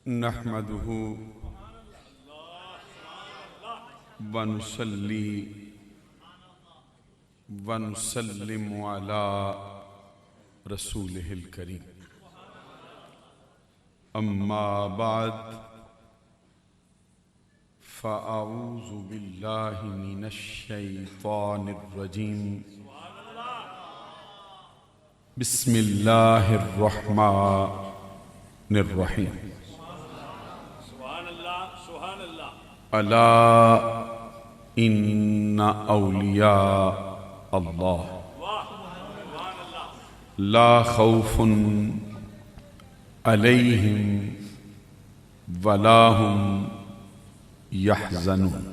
नहमदुहु वनुसल्ली वनुसल्लिमु अला रसूलिहिल करीम। अम्मा बाद फ़अऊज़ु बिल्लाहि मिनश शैतानिर रजीम। बिस्मिल्लाहिर रहमानिर रहीम। अला इन्ना औलिया अल्लाह ला खौफुन अलैहिम वला हुम यहज़नून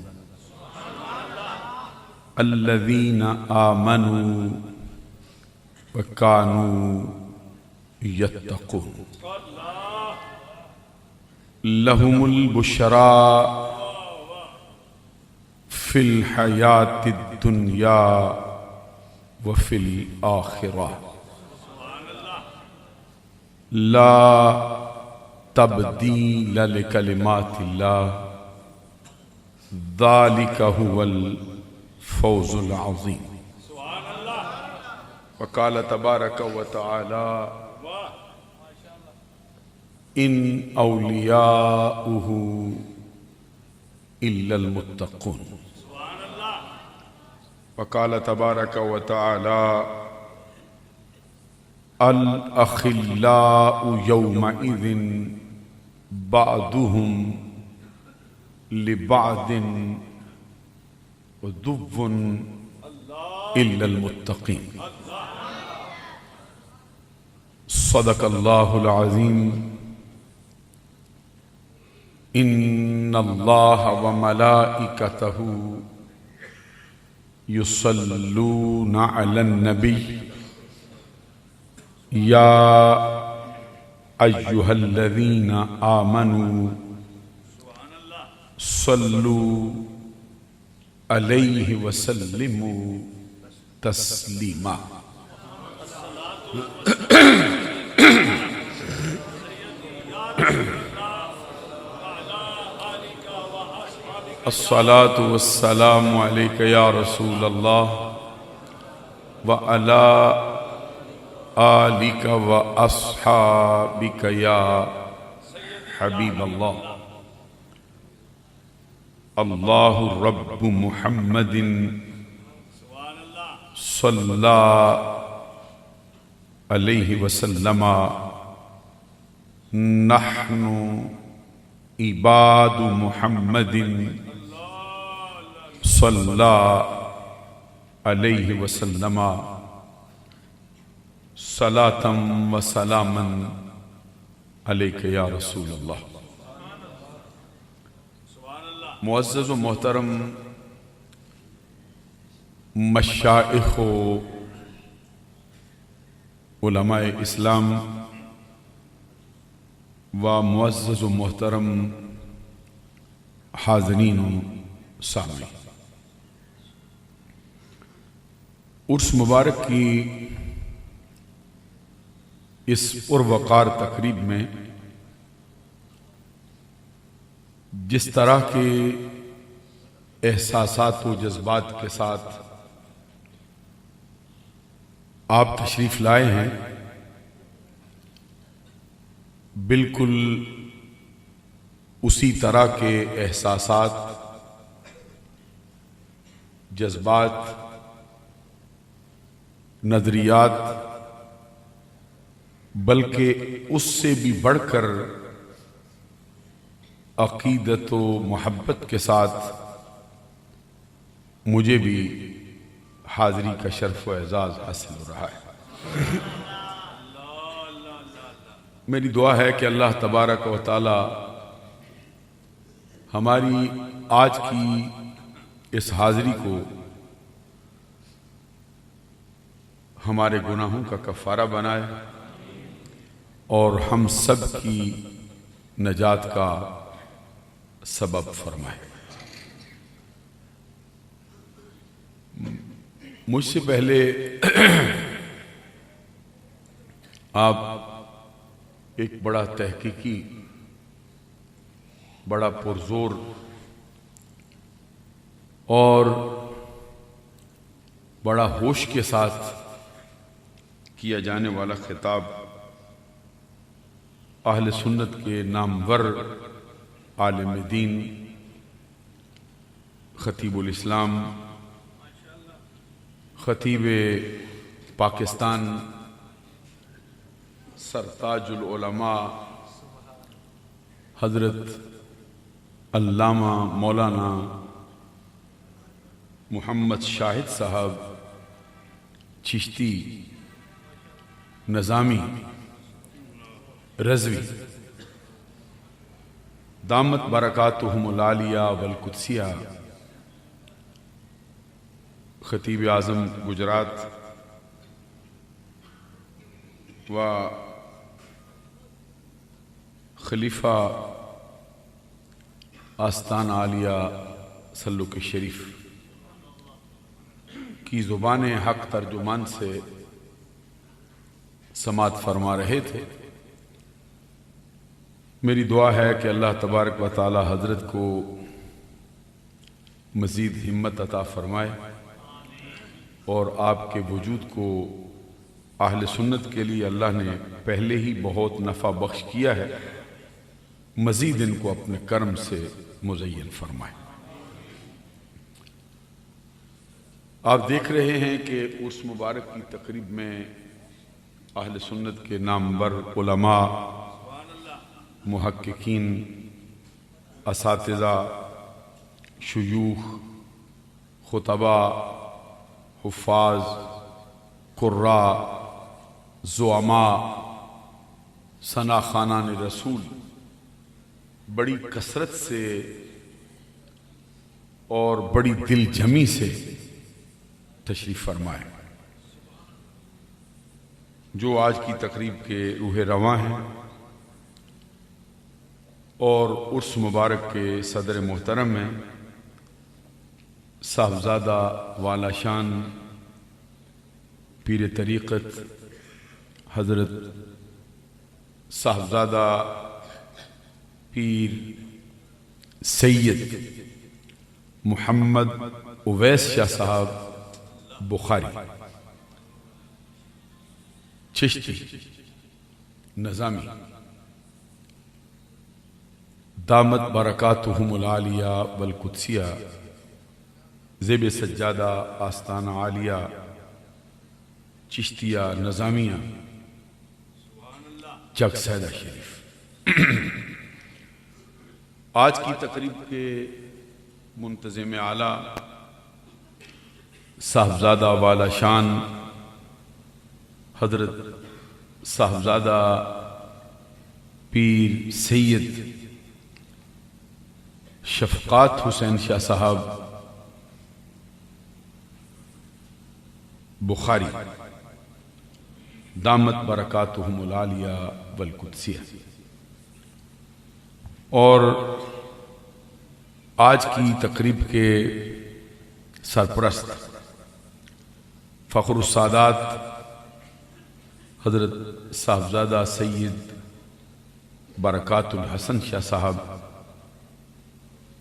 अल्लज़ीना आमनू व कानू यत्तक़ून लहुमुल बुशरा फिल हयातिद दुनिया व फिल आखिरा ला तब्दील लिकलिमातिल्लाह ज़ालिका हुवल फौज़ुल अज़ीम। वक़ाल तबारक व तआला इन औलियाउहु इल्लल मुत्तक़ून। वक़ाल तबारक व तआला अल अखिल्लाउ यौमइज़िन बअदुहुम लिबअदिन उदुव्वुन इल्लल मुत्तक़ीन। सदक़ल्लाहुल अज़ीम। इन्नल्लाह व मलाइकतहु युसल्लूना अलन नबी या अय्युहल्लज़ीना आमनू सल्लू अलैहि वसल्लिमू तस्लीमा। अस्सलातु वस्सलामु अलैका या रसूल अल्लाह व अला आलिका व अस्हाबिका या हबीब अल्लाह। अल्लाहु रब्बु मुहम्मदिन सल्ला अलैहि वसल्लमा नहनु इबादु मुहम्मदिन सल्ला अलैहि वसल्लमा सलातम व सलामन अलैका या रसूल अल्लाह। मुअज़्ज़ज़ व मोहतरम मशाइख़ व उलमाए इस्लाम व मुअज़्ज़ज़ व मोहतरम हाज़रीन व सामीन, उर्स मुबारक की इस पुरवकार तकरीब में जिस तरह के एहसासात व जज्बात के साथ आप तशरीफ़ लाए हैं, बिल्कुल उसी तरह के एहसासात, जज्बात, नज़रियात, बल्कि उससे भी बढ़कर अक़ीदत व मोहब्बत के साथ मुझे भी हाज़री का शर्फ व एज़ाज़ हासिल हो रहा है। मेरी दुआ है कि अल्लाह तबारक व तआला हमारी आज की इस हाज़री को हमारे गुनाहों का कफ़ारा बनाए और हम सब की नजात का सबब फरमाए। मुझसे पहले आप एक बड़ा तहकीकी बड़ा पुरजोर और बड़ा होश के साथ किया जाने वाला खिताब अहले सुन्नत के नामवर आलिम दीन खतीबुल इस्लाम खतीब पाकिस्तान सरताजुल उलमा हज़रत अल्लामा मौलाना मोहम्मद शाहिद साहब चिश्ती नज़ामी रज़वी दामत बरकातुहुमुल आलिया वल कुद्सिया खतीब आज़म गुजरात व खलीफा आस्तान आलिया सल्लुक शरीफ की ज़ुबान हक तर्जुमान से समात फरमा रहे थे। मेरी दुआ है कि अल्लाह तबारक व तआला हज़रत को मज़ीद हिम्मत अता फरमाए और आपके वजूद को अहले सुन्नत के लिए अल्लाह ने पहले ही बहुत नफ़ा बख्श किया है, मज़ीद इनको अपने कर्म से मुज़य्यन फरमाए। आप देख रहे हैं कि उस मुबारक की तकरीब में अहले सुन्नत के नामवर उलमा, मुहक्किकीन, असातिज़ा, शुयूख, खुतबा, हुफ़ाज़, कुर्रा, ज़ुअमा, सना खानान रसूल बड़ी कसरत से और बड़ी दिल जमी से तशरीफ़ फरमाए। जो आज की तकरीब के रूह रवां हैं और उर्स मुबारक के सदर मोहतरम में साहबजादा वाला शान पीर तरीक़त हज़रत साहबजादा पीर सैयद मोहम्मद उवैस शाह साहब बुखारी चिश्ती नज़ामी दामत बरकातुहुमुल आलिया वल कुद्सिया ज़ेब सज्जादा आस्ताना आलिया चिश्तिया नज़ामिया चक सैदा शरीफ। आज की तकरीब के मुंतज़िम आला साहबजादा वाला शान हज़रत साहबजादा पीर सैयद शफ़क़ात हुसैन शाह साहब बुखारी दामत बरकातुहुमुल आलिया वल कुद्सिया। और आज की तकरीब के सरपरस्त फ़ख्रुस सादात हज़रत साहबजादा सैयद बरकातुल हसन शाह साहब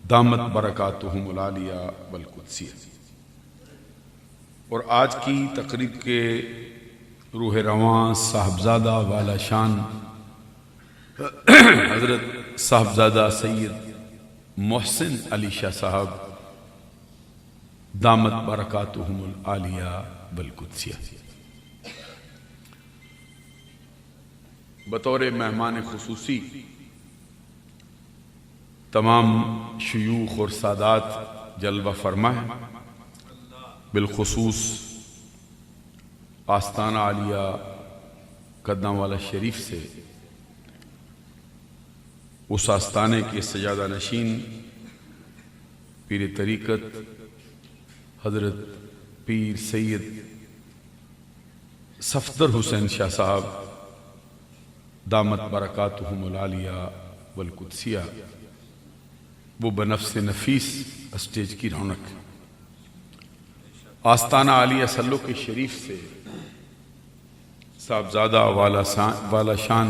दामत बरकातुहुमुल आलिया वल कुद्सिया। और आज की तकरीब के रूह रवां साहबजादा वाला शान हज़रत साहबजादा सैयद मोहसिन अली शाह साहब दामत बरकातुहुमुल आलिया वल कुद्सिया बतौर मेहमान खुसूसी तमाम शयूख और सादात जलवा फरमा है। बिलखुसूस आस्ताना आलिया कदनावाला शरीफ से उस आस्ताने के सजादा नशीन पीर तरीक़त हज़रत पीर सैयद सफदर हुसैन शाह साहब दामत बरकातुहुमुल आलिया वल कुद्सिया वो बनफ्स नफीस स्टेज की रौनक है। आस्ताना आलिया सल्लो के शरीफ से साहबजादा वाला शान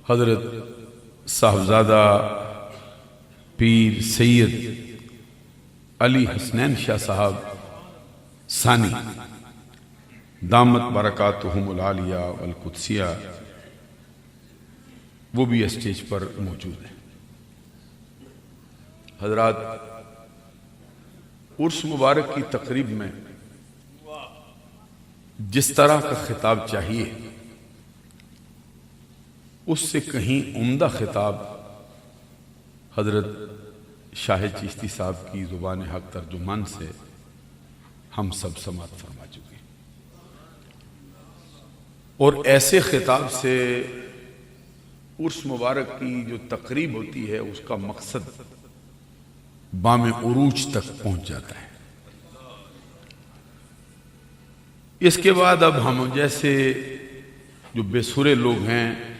हज़रत साहबजादा पीर सैयद अली हसनैन शाह साहब सानी दामत बरकातुहुमुल आलिया वल कुद्सिया, वो भी स्टेज पर मौजूद है। हजरात, उर्स मुबारक की तकरीब में जिस तरह का खिताब चाहिए उससे कहीं उम्दा खिताब हजरत शाह चिश्ती साहब की ज़ुबान हक तर्जुमान से हम सब समात फरमा चुके, और ऐसे खिताब से उर्स मुबारक की जो तकरीब होती है उसका मकसद बामे उरूज तक पहुंच जाता है। इसके बाद अब हम जैसे जो बेसुरे लोग हैं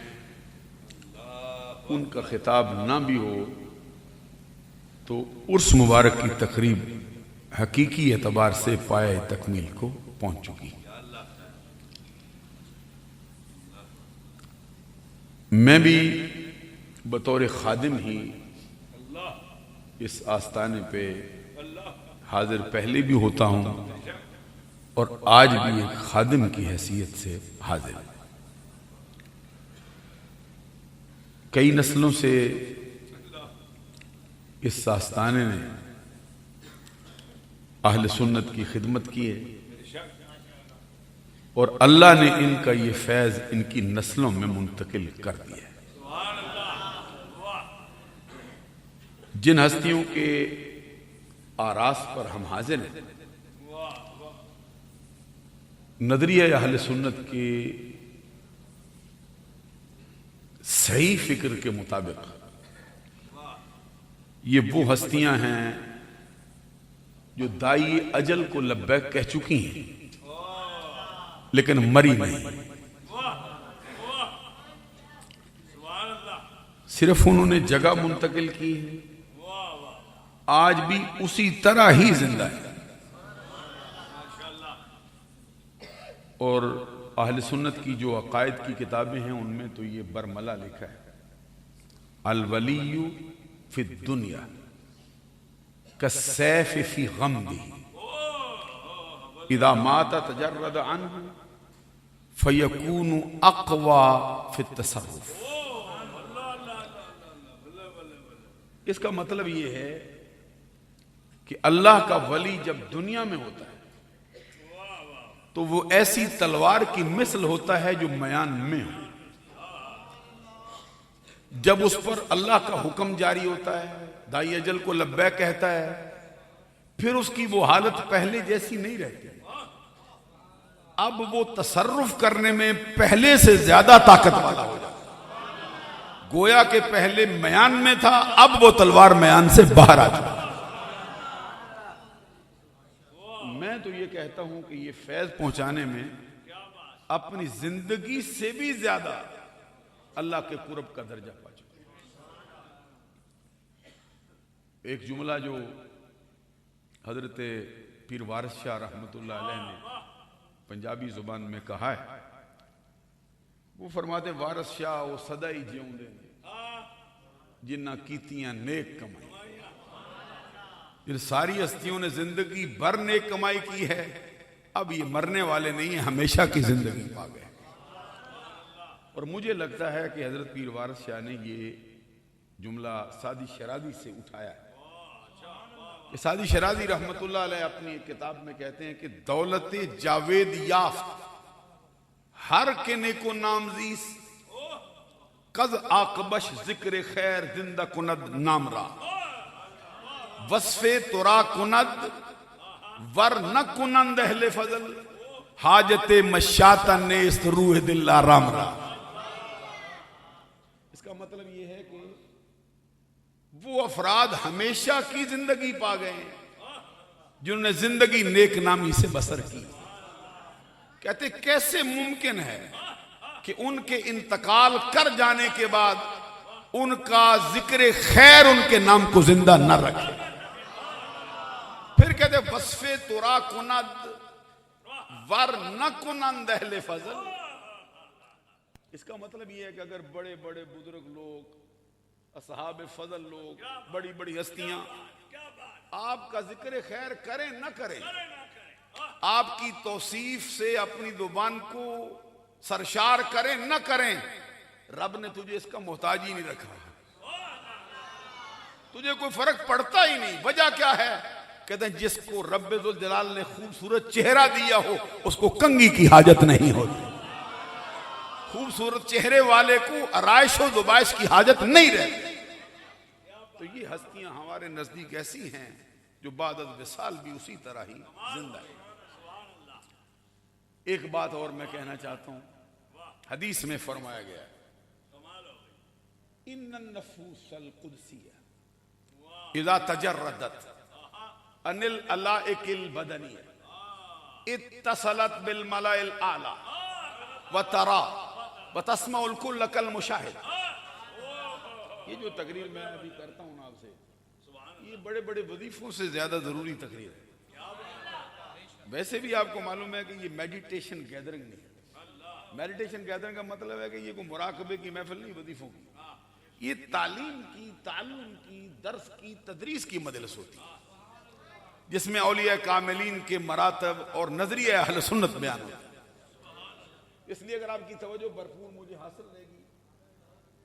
उनका खिताब ना भी हो तो उर्स मुबारक की तकरीब हकीकी एतबार से पाए तकमील को पहुंच चुकी। मैं भी बतौर खादिम ही इस आस्ताने पे हाजिर पहले भी होता हूं और आज भी एक खादिम की हैसियत से हाजिर हूं। कई नस्लों से इस आस्ताने ने अहले सुन्नत की खिदमत की है और अल्लाह ने इनका ये फैज इनकी नस्लों में मुंतकिल कर दिया है। जिन हस्तियों के आरास पर हम हाजिर हैं, नजरिया अहले सुन्नत की सही फिक्र के मुताबिक ये वो हस्तियां हैं जो दाई अजल को लब्बैक कह चुकी हैं लेकिन मरी नहीं। सिर्फ उन्होंने जगह मुंतकिल की है, आज भी उसी तरह ही जिंदा है। और अहले सुन्नत की जो अकायद की किताबें हैं उनमें तो ये बरमला लिखा है, अल वलियु फी दुनिया कसैफ फी गम्दी इदा माता तजर्रद अन्हु फयकूनु अक़वा फी तसर्रुफ। इसका मतलब ये है कि अल्लाह का वली जब दुनिया में होता है तो वो ऐसी तलवार की मिसल होता है जो मयान में हो। जब उस पर अल्लाह का हुक्म जारी होता है, दाई अजल को लब्बैक कहता है, फिर उसकी वो हालत पहले जैसी नहीं रहती। अब वो तसर्रुफ करने में पहले से ज्यादा ताकत वाला हो जाता। गोया के पहले मयान में था, अब वो तलवार मयान से बाहर आ चुका। मैं तो ये कहता हूं कि ये फैज पहुंचाने में अपनी जिंदगी से भी ज्यादा अल्लाह के कुर्ब का दर्जा पा चुके। एक जुमला जो हजरत पीर वारिस शाह रहमतुल्लाह अलैह ने पंजाबी जुबान में कहा है, वो फरमाते वारिस शाह वो सदा ही जिਉਂਦੇ जिन्ना कीतियां नेक कमाई। इन सारी हस्तियों ने जिंदगी भर नेक कमाई की है, अब ये मरने वाले नहीं है, हमेशा की जिंदगी पा गए। और मुझे लगता है कि हजरत पीर वारिस शाह ने ये जुमला सादी शरादी से उठाया है। कि सादी शरादी रहमतुल्लाह अलैह अपनी एक किताब में कहते हैं कि दौलत जावेद याफ्त हर के नेको नामजीस कज आकबश जिक्र खैर जिंदा कुनद नामरा वस्फे तुरा कुनद वर न कुनंद अहले फजल हाजते मशाता ने इस रूह दिल रामरा। इसका मतलब यह है कि वो अफराद हमेशा की जिंदगी पा गए जिन्होंने जिंदगी नेक नामी से बसर की। कहते कैसे मुमकिन है कि उनके इंतकाल कर जाने के बाद उनका जिक्र खैर उनके नाम को जिंदा न रखे। फिर कहते वस्फे तुरा कुनद वर न कुनंद अहले फजल। इसका मतलब यह है कि अगर बड़े बड़े बुजुर्ग लोग असहाब फजल लोग, बड़ी बड़ी हस्तियां आपका जिक्र खैर करें न करें, आपकी तौसीफ से अपनी जुबान को सरशार करें न करें, रब ने तुझे इसका मोहताज ही नहीं रखा, तुझे कोई फर्क पड़ता ही नहीं। वजह क्या है? कहते हैं जिसको रब्बुल जलाल ने खूबसूरत चेहरा दिया हो उसको कंघी की हाजत नहीं होती, खूबसूरत चेहरे वाले को आराइश व दुबाइश की हाजत नहीं रहती। तो ये हस्तियां हमारे नजदीक ऐसी हैं जो बादल विसाल भी उसी तरह ही जिंदा है। एक बात और मैं कहना चाहता हूं, हदीस में फरमाया गया है इन्नन नफूसल कुदसिया इज़ा तजर्रदत अनिल अलाइकिल बदनिया इत्तसलत बिल मलाइल आला व तरा व तस्माउल कुल्ल कल मुशाहिद। ये जो तकरीर मैं अभी करता हूं ना आपसे, ये बड़े बड़े वजीफों से ज्यादा जरूरी तकरीर है। वैसे भी आपको मालूम है कि ये मेडिटेशन गैदरिंग नहीं है। मेडिटेशन गैदरिंग का मतलब है कि ये कोई मुराकबे की महफिल नहीं, वजीफों की, ये तालीम की, ताल्लुम की, दर्स की, तदरीस की मजलिस होती है जिसमें औलिया कामिलीन के मरातब और नजरिया अहले सुन्नत बयान होता है। इसलिए अगर आपकी तवज्जो भरपूर मुझे हासिल रहेगी,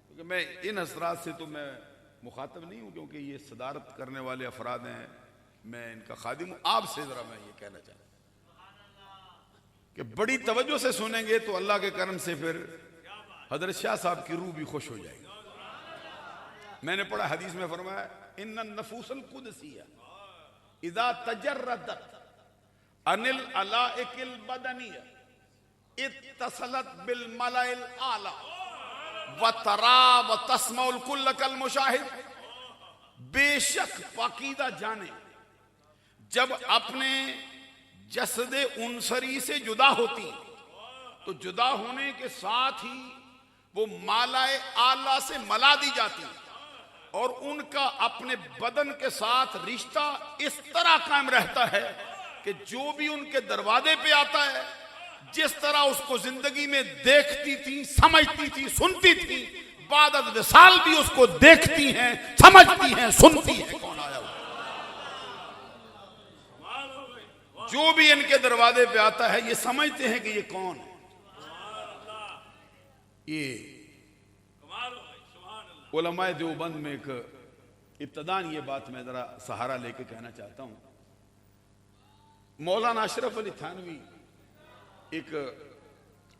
क्योंकि मैं इन असरात से तो मैं मुखातब नहीं हूं, क्योंकि ये सदारत करने वाले अफराद हैं, मैं इनका खादिम हूं। आपसे जरा मैं ये कहना चाहता हूं कि बड़ी तवज्जो से सुनेंगे तो अल्लाह के करम से फिर हजरत शाह साहब की रूह भी खुश हो जाएगी। मैंने पढ़ा हदीस में फरमाया इन्नन नफूसल कुदसिया इज़ा तजर्रदत अनिल अलाइकिल बदनिया इत्तसलत बिल मलाइल आला व तरा व तस्माउल कुल्ल कल मुशाहिद। बेशक पाकीदा जाने जब अपने जसदे उनसरी से जुदा होती तो जुदा होने के साथ ही वो मालाए आला से मला दी जाती और उनका अपने बदन के साथ रिश्ता इस तरह कायम रहता है कि जो भी उनके दरवाजे पे आता है, जिस तरह उसको जिंदगी में देखती थी, समझती थी, सुनती थी, बाद विसाल भी उसको देखती हैं, समझती हैं, सुनती हैं। कौन आया हुआ? जो भी इनके दरवाजे पे आता है ये समझते हैं कि ये कौन है। ये उलमाए देवबंद में एक इब्तदान ये बात मैं जरा सहारा लेके कहना चाहता हूं। मौलाना अशरफ अली थानवी एक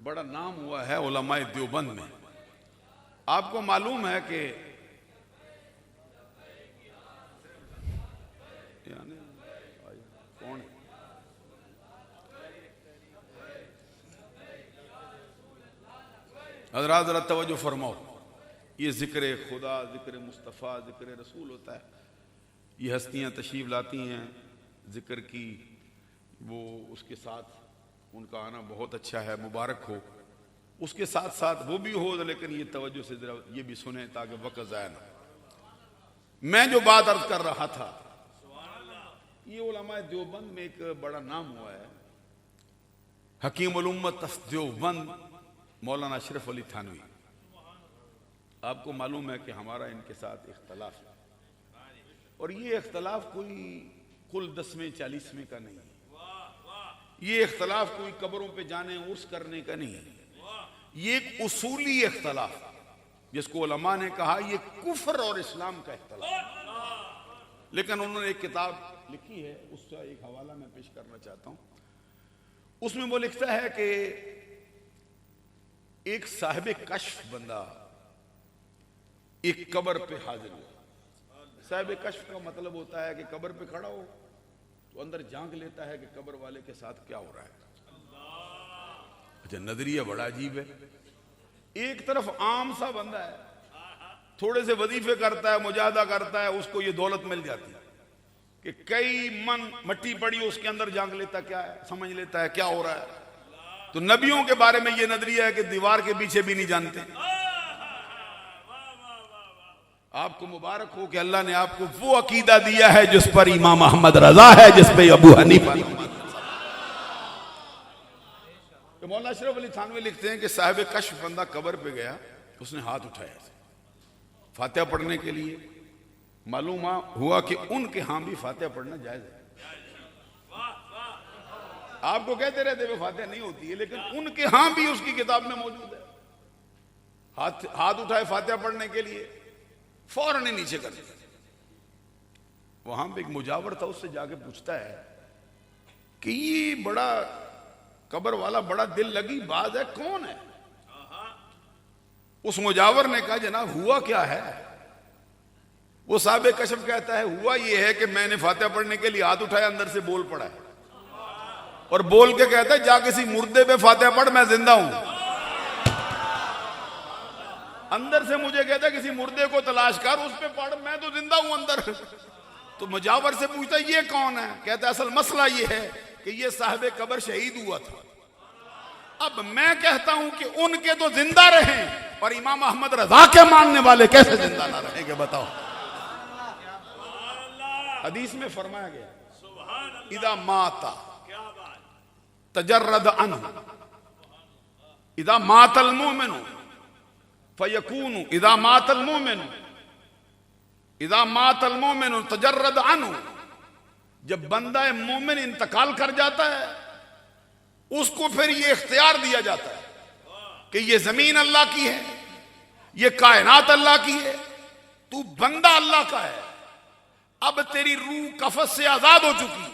बड़ा नाम हुआ है उलमाए देवबंद में। आपको मालूम है कि कौन है? हज़रात ज़रा तवज्जो फरमाओ, ये जिक्र खुदा, जिक्र मुस्तफ़ा, जिक्र रसूल होता है। ये हस्तियाँ तशरीफ़ लाती हैं जिक्र की, वो उसके साथ उनका आना बहुत अच्छा है, मुबारक हो। उसके साथ साथ वो भी हो, लेकिन ये तवज्जो से जरा ये भी सुने ताकि वक़्त ज़ाया ना। मैं जो बात अर्ज कर रहा था, ये उलमाए देवबंद में एक बड़ा नाम हुआ है, हकीमुल उम्मत देवबंद मौलाना अशरफ अली थानवी। आपको मालूम है कि हमारा इनके साथ इख्तलाफ है, और ये इख्तलाफ कोई कुल 10वें 40वें का नहीं है। ये इख्तलाफ कोई कब्रों पे जाने उर्स करने का नहीं है। ये एक उसूली इख्तलाफ जिसको उलमा ने कहा ये कुफ्र और इस्लाम का इख्तलाफ। लेकिन उन्होंने एक किताब लिखी है, उसका एक हवाला मैं पेश करना चाहता हूं। उसमें वो लिखता है कि एक साहिब कश्फ बंदा एक कब्र पे हाजिर हुआ। साहिब कश्फ का मतलब होता है कि कब्र पे खड़ा हो तो अंदर झांक लेता है कि कब्र वाले के साथ क्या हो रहा है। अच्छा, नजरिया बड़ा अजीब है। एक तरफ आम सा बंदा है, थोड़े से वजीफे करता है, मुजाहदा करता है, उसको ये दौलत मिल जाती है कि कई मन मट्टी पड़ी उसके अंदर झांक लेता, क्या है, समझ लेता है क्या हो रहा है। तो नबियों के बारे में ये नजरिया है कि दीवार के पीछे भी नहीं जानते। आपको मुबारक हो कि अल्लाह ने आपको वो अकीदा दिया है जिस पर इमाम अहमद रजा है, जिस पे अबू हनीफा। तो मौलाना अशरफ अली थानवी लिखते हैं कि साहिब कश्फ बंदा कब्र पे गया, उसने हाथ उठाया, फातिहा पढ़ने के लिए। मालूम हुआ कि उनके यहां भी फातिहा पढ़ना जायज है। आपको कहते रहते वे फातिहा नहीं होती है, लेकिन उनके यहां भी उसकी किताब में मौजूद है। हाथ उठाए फातिहा पढ़ने के लिए, फौरन ही नीचे कर दिया। वहां पे एक मुजावर था, उससे जाके पूछता है कि ये बड़ा कब्र वाला बड़ा दिल लगी बात है, कौन है? उस मुजावर ने कहा जनाब हुआ क्या है? वो साहिब कशफ कहता है हुआ ये है कि मैंने फातिहा पढ़ने के लिए हाथ उठाया, अंदर से बोल पड़ा है और बोल के कहता है जा किसी मुर्दे पे फातिहा पढ़, मैं जिंदा हूं। अंदर से मुझे कहता है किसी मुर्दे को तलाश कर, उस पे पढ़, मैं तो जिंदा हूं अंदर। तो मुजावर से पूछता है ये कौन है? कहता है असल मसला ये है कि ये साहिब कब्र शहीद हुआ था। अब मैं कहता हूं कि उनके तो जिंदा रहे और इमाम अहमद रजा के मानने वाले कैसे जिंदा ना रहेंगे बताओ। हदीस में फरमाया गया इदा माता तजर्रद अन्हु, इदा मातल मोमिनु फयकूनु, इदा मातल मोमिनु, इदा मातल मोमिनु तजर्रद अन्हु। जब बंदा मोमिन इंतकाल कर जाता है उसको फिर ये इख्तियार दिया जाता है कि ये जमीन अल्लाह की है, ये कायनात अल्लाह की है, तू बंदा अल्लाह का है। अब तेरी रूह कफस से आजाद हो चुकी,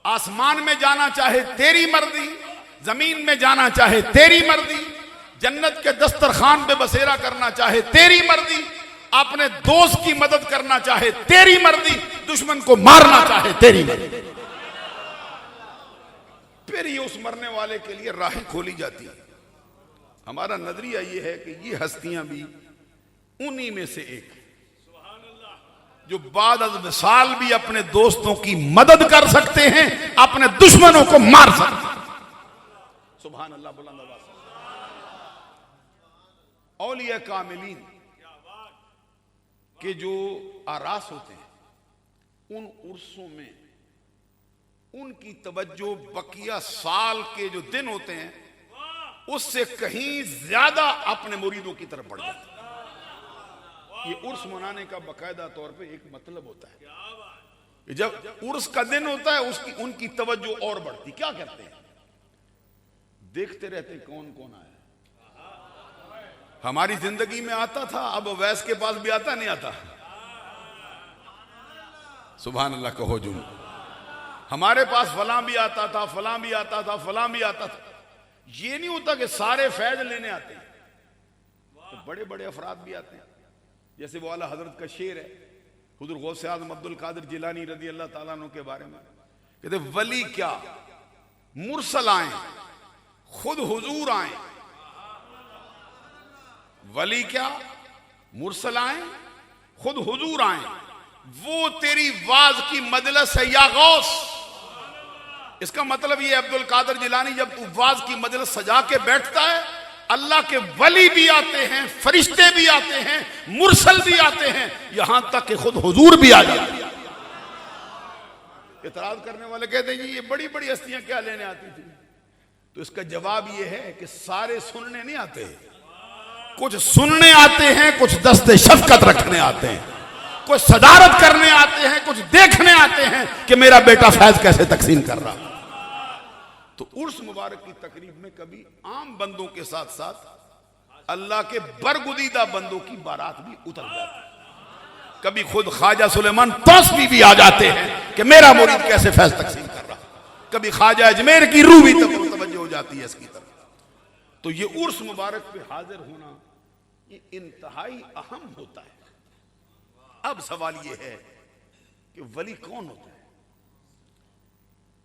आसमान में जाना चाहे तेरी मर्जी, जमीन में जाना चाहे तेरी मर्जी, जन्नत के दस्तरखान पे बसेरा करना चाहे तेरी मर्जी, अपने दोस्त की मदद करना चाहे तेरी मर्जी, दुश्मन को मारना चाहे तेरी मर्जी। फिर ये उस मरने वाले के लिए राहें खोली जाती है। हमारा नजरिया ये है कि ये हस्तियां भी उन्हीं में से एक जो बाद अज़ विसाल भी अपने दोस्तों की मदद कर सकते हैं, अपने दुश्मनों को मार सकते हैं। सुभान अल्लाह बुलंद आवाज़ से। औलिया कामिलीन के जो आरास होते हैं, उन उर्सों में उनकी तवज्जो बकिया साल के जो दिन होते हैं उससे कहीं ज्यादा अपने मुरीदों की तरफ बढ़ जाती है। ये उर्स मनाने का बाकायदा तौर पे एक मतलब होता है कि जब उर्स का दिन होता है उसकी उनकी तवज्जो और बढ़ती। क्या करते हैं? देखते रहते कौन कौन आया। हमारी जिंदगी में आता था, अब वैस के पास भी आता नहीं आता। सुभान अल्लाह कहो जुम। हमारे पास फलां भी आता था, फलां भी आता था, फलां भी आता था। ये नहीं होता कि सारे फैज लेने आते हैं, तो बड़े बड़े अफराद भी आते हैं। जैसे वो आला हजरत का शेर है हुजूर गौसे आज़म अब्दुल कादिर जिलानी रज़ी अल्लाह ताला अन्हु के बारे में, कहते वली क्या मुरसल आए खुद हुजूर आए। वली क्या मुरसल आए खुद हुजूर आए, वो तेरी वाज की मजलिस है या गौस। इसका मतलब ये अब्दुल कादिर जिलानी जब तू वाज की मजलिस सजा के बैठता है, अल्लाह के वली भी आते हैं, फरिश्ते भी आते हैं, मुरसल भी आते हैं, यहां तक कि खुद हुजूर भी आ जाते हैं। इतराज करने वाले कहते हैं ये बड़ी बड़ी हस्तियां क्या लेने आती थी? तो इसका जवाब ये है कि सारे सुनने नहीं आते, कुछ सुनने आते हैं, कुछ दस्ते शफकत रखने आते हैं, कुछ सदारत करने आते हैं, कुछ देखने आते हैं कि मेरा बेटा फैज कैसे तकसीम कर रहा। तो उर्स मुबारक की तकरीब में कभी आम बंदों के साथ साथ अल्लाह के बरगुदीदा बंदों की बारात भी उतर जाती है। कभी खुद ख्वाजा सुलेमान तौसवी भी आ जाते हैं कि मेरा मुरीद कैसे फैज तकसीम कर रहा। कभी ख्वाजा अजमेर की रूह भी तवज्जो हो जाती है इसकी तरफ। तो ये उर्स मुबारक पे हाजिर होना ये इंतहाई अहम होता है। अब सवाल ये है कि वली कौन होता है?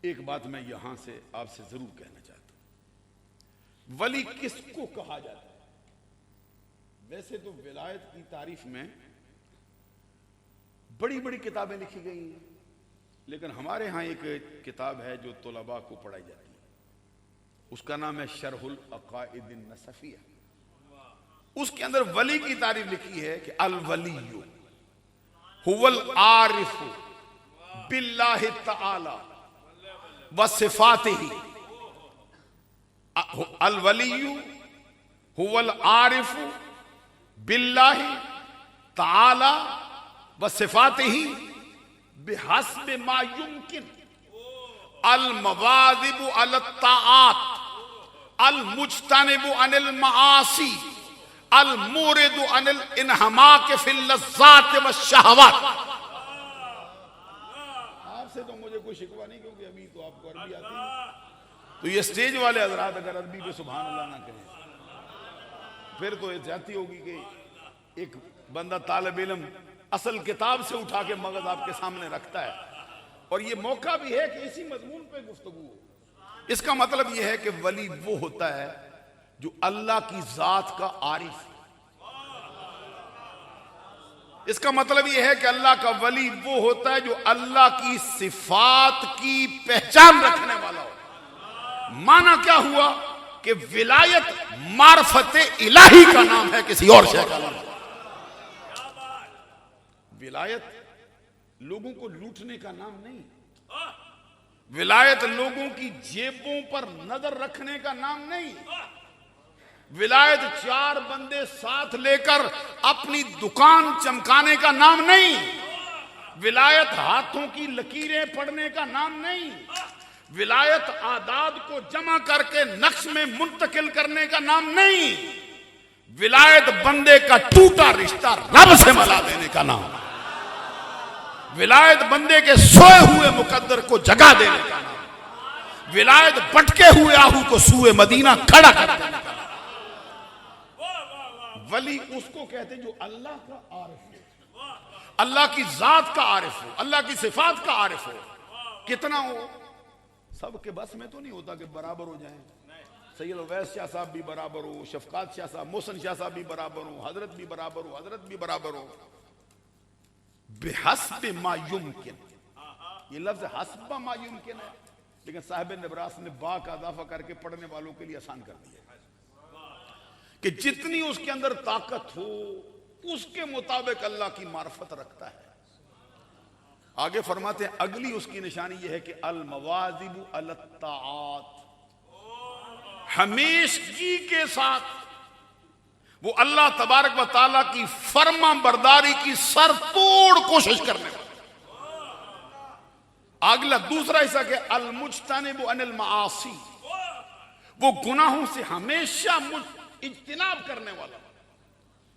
एक बात मैं यहां से आपसे जरूर कहना चाहता हूं, वली किसको कहा जाता है? वैसे तो विलायत की तारीफ में बड़ी बड़ी किताबें लिखी गई हैं, लेकिन हमारे यहां एक किताब है जो तुलबा को पढ़ाई जाती है, उसका नाम है शरहुल अकाइदिन नसफिया। उसके अंदर वली की तारीफ लिखी है कि अल वलियु हुवल आरिफु बिल्लाहि तआला व सिफातिही। अल वलियु हुवल आरिफु बिल्लाहि ताला व सिफातिही बिहस्ब मा युमकिन अल मवाजिबु अल ताआत अल मुज्तनिबु अनिल मासी अल मुरिदु अनिल इन्हमाक फिल लज़्ज़ात व शहवात। आपसे तो मुझे कोई शिकवा नहीं, क्योंकि अभी तो आपको अरबी आती है। तो ये स्टेज वाले हजरात अगर अरबी पे सुभान अल्लाह ना कहें फिर तो ये जाती होगी कि एक बंदा तालिब इल्म असल किताब से उठा के मगज आपके सामने रखता है, और ये मौका भी है कि इसी मजमून पे गुफ्तगू हो। इसका मतलब यह है कि वली वो होता है जो अल्लाह की जात का आरिफ है। इसका मतलब यह है कि अल्लाह का वली वो होता है जो अल्लाह की सिफात की पहचान रखने वाला हो। माना क्या हुआ कि विलायत मार्फत इलाही का नाम है, किसी और शय का नाम। विलायत लोगों को लूटने का नाम नहीं, विलायत लोगों की जेबों पर नजर रखने का नाम नहीं, विलायत चार बंदे साथ लेकर अपनी दुकान चमकाने का नाम नहीं, विलायत हाथों की लकीरें पढ़ने का नाम नहीं, विलायत आदाद को जमा करके नक्श में मुंतकिल करने का नाम नहीं, विलायत बंदे का टूटा रिश्ता रब से मिला देने का नाम, विलायत बंदे के सोए हुए मुकद्दर को जगा देने का नाम, विलायत भटके हुए आहू को सूए मदीना खड़ा कर देने का नाम। वली उसको कहते जो अल्लाह का आरिफ हो, अल्लाह की जात का आरिफ हो, अल्लाह की सिफात का आरिफ हो। कितना हो, सबके बस में तो नहीं होता कि बराबर हो जाए। सैयद अवैस शाह साहब भी बराबर हो, शफकात शाह साहब, मोहसिन शाह साहब भी बराबर हो, हजरत भी बराबर हो, हजरत भी बराबर हो। बेहस्ब मा युमकिन, ये लफ्ज हस्ब मा युमकिन है, लेकिन साहिब नबरास ने बा का इजाफा करके पढ़ने वालों के लिए आसान कर दिया कि जितनी उसके अंदर ताकत हो उसके मुताबिक अल्लाह की मार्फत रखता है। आगे फरमाते हैं अगली उसकी निशानी यह है कि अल मवाजिबु अल ताआत, हमेशगी के साथ वो अल्लाह तबारक व ताला की फर्मा बरदारी की सरतोड़ कोशिश करने वाला। अगला दूसरा हिस्सा के अल मुज्तनिबु अनिल मासी, वो गुनाहों से हमेशा इज्तिनाब करने वाला।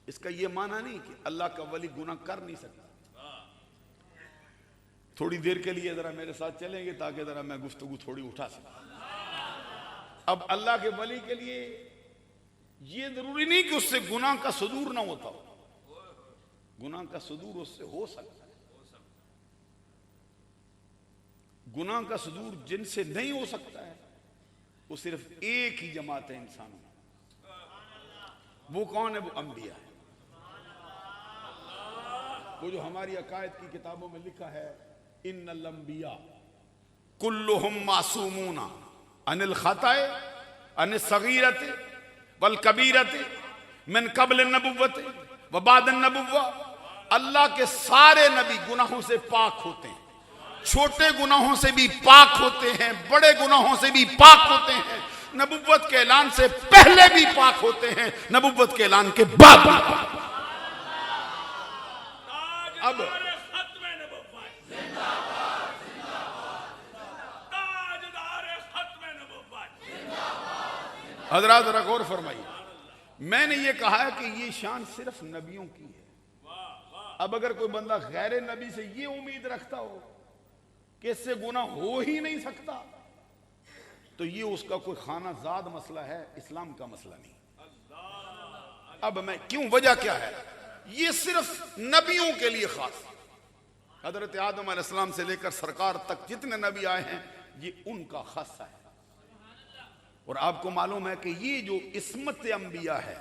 इसका यह माना नहीं कि अल्लाह का वली गुनाह कर नहीं सकता। थोड़ी देर के लिए जरा मेरे साथ चलेंगे ताकि जरा मैं गुफ्तगू थोड़ी उठा सकूं। अब अल्लाह के वली के लिए यह जरूरी नहीं कि उससे गुनाह का सुदूर ना होता हो, गुनाह का सुदूर उससे हो सकता है। गुनाह का सुदूर जिनसे नहीं हो सकता है वो सिर्फ एक ही जमात है इंसानों, वो कौन है? वो अंबिया है। वो जो हमारी अकायद की किताबों में लिखा है इन्नल अंबिया कुल्लुहुम मासूमूना अनिल खताए अनिल सगीरते वल कबीरते मिन कब्ल नबुव्वते व बाद नबुव्वा। अल्लाह के सारे नबी गुनाहों से पाक होते हैं, छोटे गुनाहों से भी पाक होते हैं, बड़े गुनाहों से भी पाक होते हैं, नबुव्वत के ऐलान से पहले भी पाक होते हैं, नबुव्वत के ऐलान के बाद भी पाक। अब हजरात जरा गौर फरमाइए, मैंने ये कहा है कि ये शान सिर्फ नबियों की है। अब अगर कोई बंदा गैर नबी से ये उम्मीद रखता हो कि इससे गुनाह हो ही नहीं सकता, तो ये उसका कोई खाना जाद मसला है, इस्लाम का मसला नहीं। अब मैं क्यों, वजह क्या है? ये सिर्फ नबियों के लिए खास, हजरत आदम अलैहिस्सलाम से लेकर सरकार तक जितने नबी आए हैं ये उनका खासा है। और आपको मालूम है कि ये जो इस्मत अंबिया है,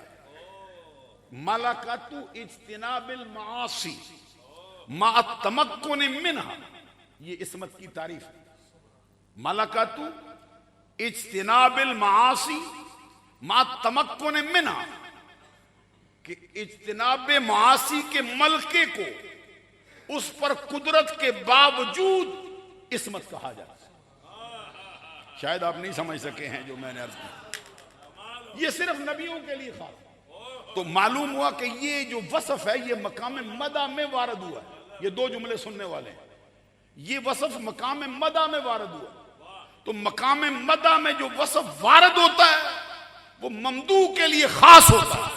मलाकतु इज्तिनाबिल मासी मा तमक्कुन मिनहा, ये इस्मत की तारीफ है। मलाकतु इज्तिनाबिल मासी मा तमक्कुन मिनहा, कि इज्तिनाब मासी के मलके को उस पर कुदरत के बावजूद इस्मत कहा जाता है। शायद आप नहीं समझ सके हैं जो मैंने अर्ज किया, ये सिर्फ नबियों के लिए खास। तो मालूम हुआ कि ये जो वसफ है ये मकाम मदा में वारद हुआ है। ये दो जुमले सुनने वाले हैं, ये वसफ मकाम मदा में वारद हुआ। तो मकाम मदा में जो वसफ वारद होता है वो ममदू के लिए खास होता है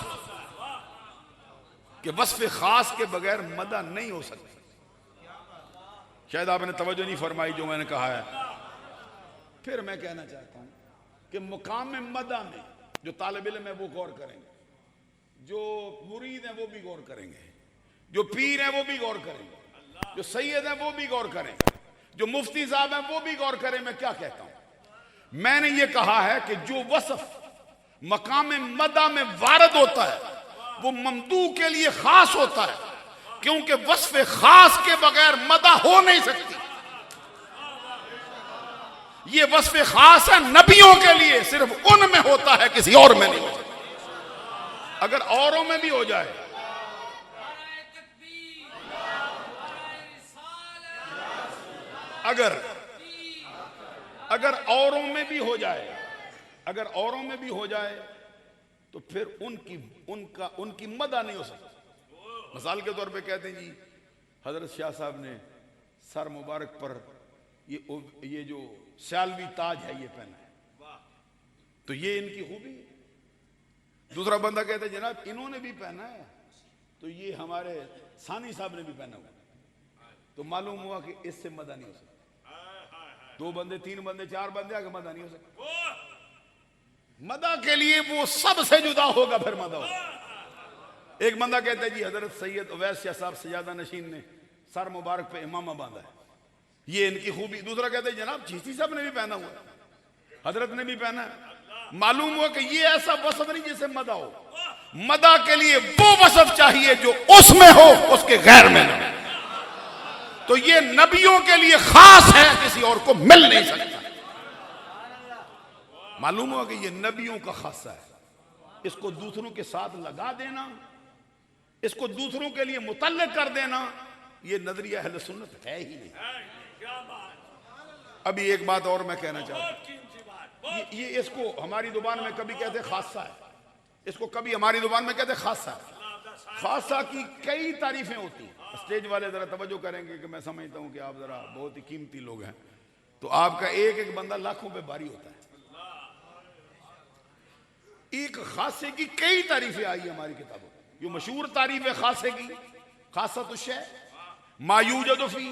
कि वस्फ खास के बगैर मदा नहीं हो सकती। शायद आपने तवज्जो नहीं फरमाई जो मैंने कहा है। फिर मैं कहना चाहता हूं कि मुकाम मदा में जो तालिब इल्म है वो गौर करेंगे, जो मुरीद हैं वो भी गौर करेंगे, जो पीर हैं वो भी गौर करेंगे, जो सैयद हैं वो भी गौर करें, जो मुफ्ती साहब हैं वो भी गौर करें। मैं क्या कहता हूं, मैंने ये कहा है कि जो वसफ मकाम मदा में वारद होता है वो ममदू के लिए खास होता है, क्योंकि वस्फ खास के बगैर मदा हो नहीं सकती। ये वस्फ खास है नबियों के लिए, सिर्फ उनमें होता है, किसी और में नहीं होता। अगर औरों में भी हो जाए, अगर औरों में भी हो जाए, अगर औरों में भी हो जाए तो फिर उनकी मदा नहीं हो सकती। मिसाल के तौर पे कहते हैं जी हजरत शाह साहब ने सर मुबारक पर ये जो स्यालवी ताज है ये पहना है, तो ये इनकी खूबी है। दूसरा बंदा कहता है जनाब इन्होंने भी पहना है, तो ये हमारे सानी साहब ने भी पहना हुआ। तो मालूम हुआ कि इससे मदा नहीं हो सकता। दो बंदे, तीन बंदे, चार बंदे आगे मदा नहीं हो सकता। मदा के लिए वो सबसे जुदा होगा, फिर मदा होगा। एक बंदा कहता है जी हजरत सैयद उवैस शाह साहब सजादा नशीन ने सर मुबारक पे इमामा बांधा है, ये इनकी खूबी। दूसरा कहता है जनाब चिश्ती साहब ने भी पहना हुआ, हजरत ने भी पहना है। मालूम हुआ कि ये ऐसा वसफ नहीं जिससे मदा हो। मदा के लिए वो वसफ चाहिए जो उसमें हो, उसके गैर में ना। तो ये नबियों के लिए खास है, किसी और को मिल नहीं सकता। मालूम हुआ कि ये नबियों का खासा है। इसको दूसरों के साथ लगा देना, इसको दूसरों के लिए मुतल्लिक कर देना, ये नजरिया अहले सुन्नत है ही नहीं। अभी एक बात और मैं कहना चाहता हूं, ये इसको हमारी जुबान में कभी कहते खासा है, इसको कभी हमारी जुबान में कहते खासा है। खासा की कई तारीफें होती हैं। स्टेज वाले जरा तवज्जो करेंगे कि मैं समझता हूं कि आप जरा बहुत ही कीमती लोग हैं, तो आपका एक एक बंदा लाखों पे भारी होता है। एक खासे की कई तारीफें आई हमारी किताबों में। जो मशहूर तारीफ है खासे की, खासा तो शै मा यूजद फी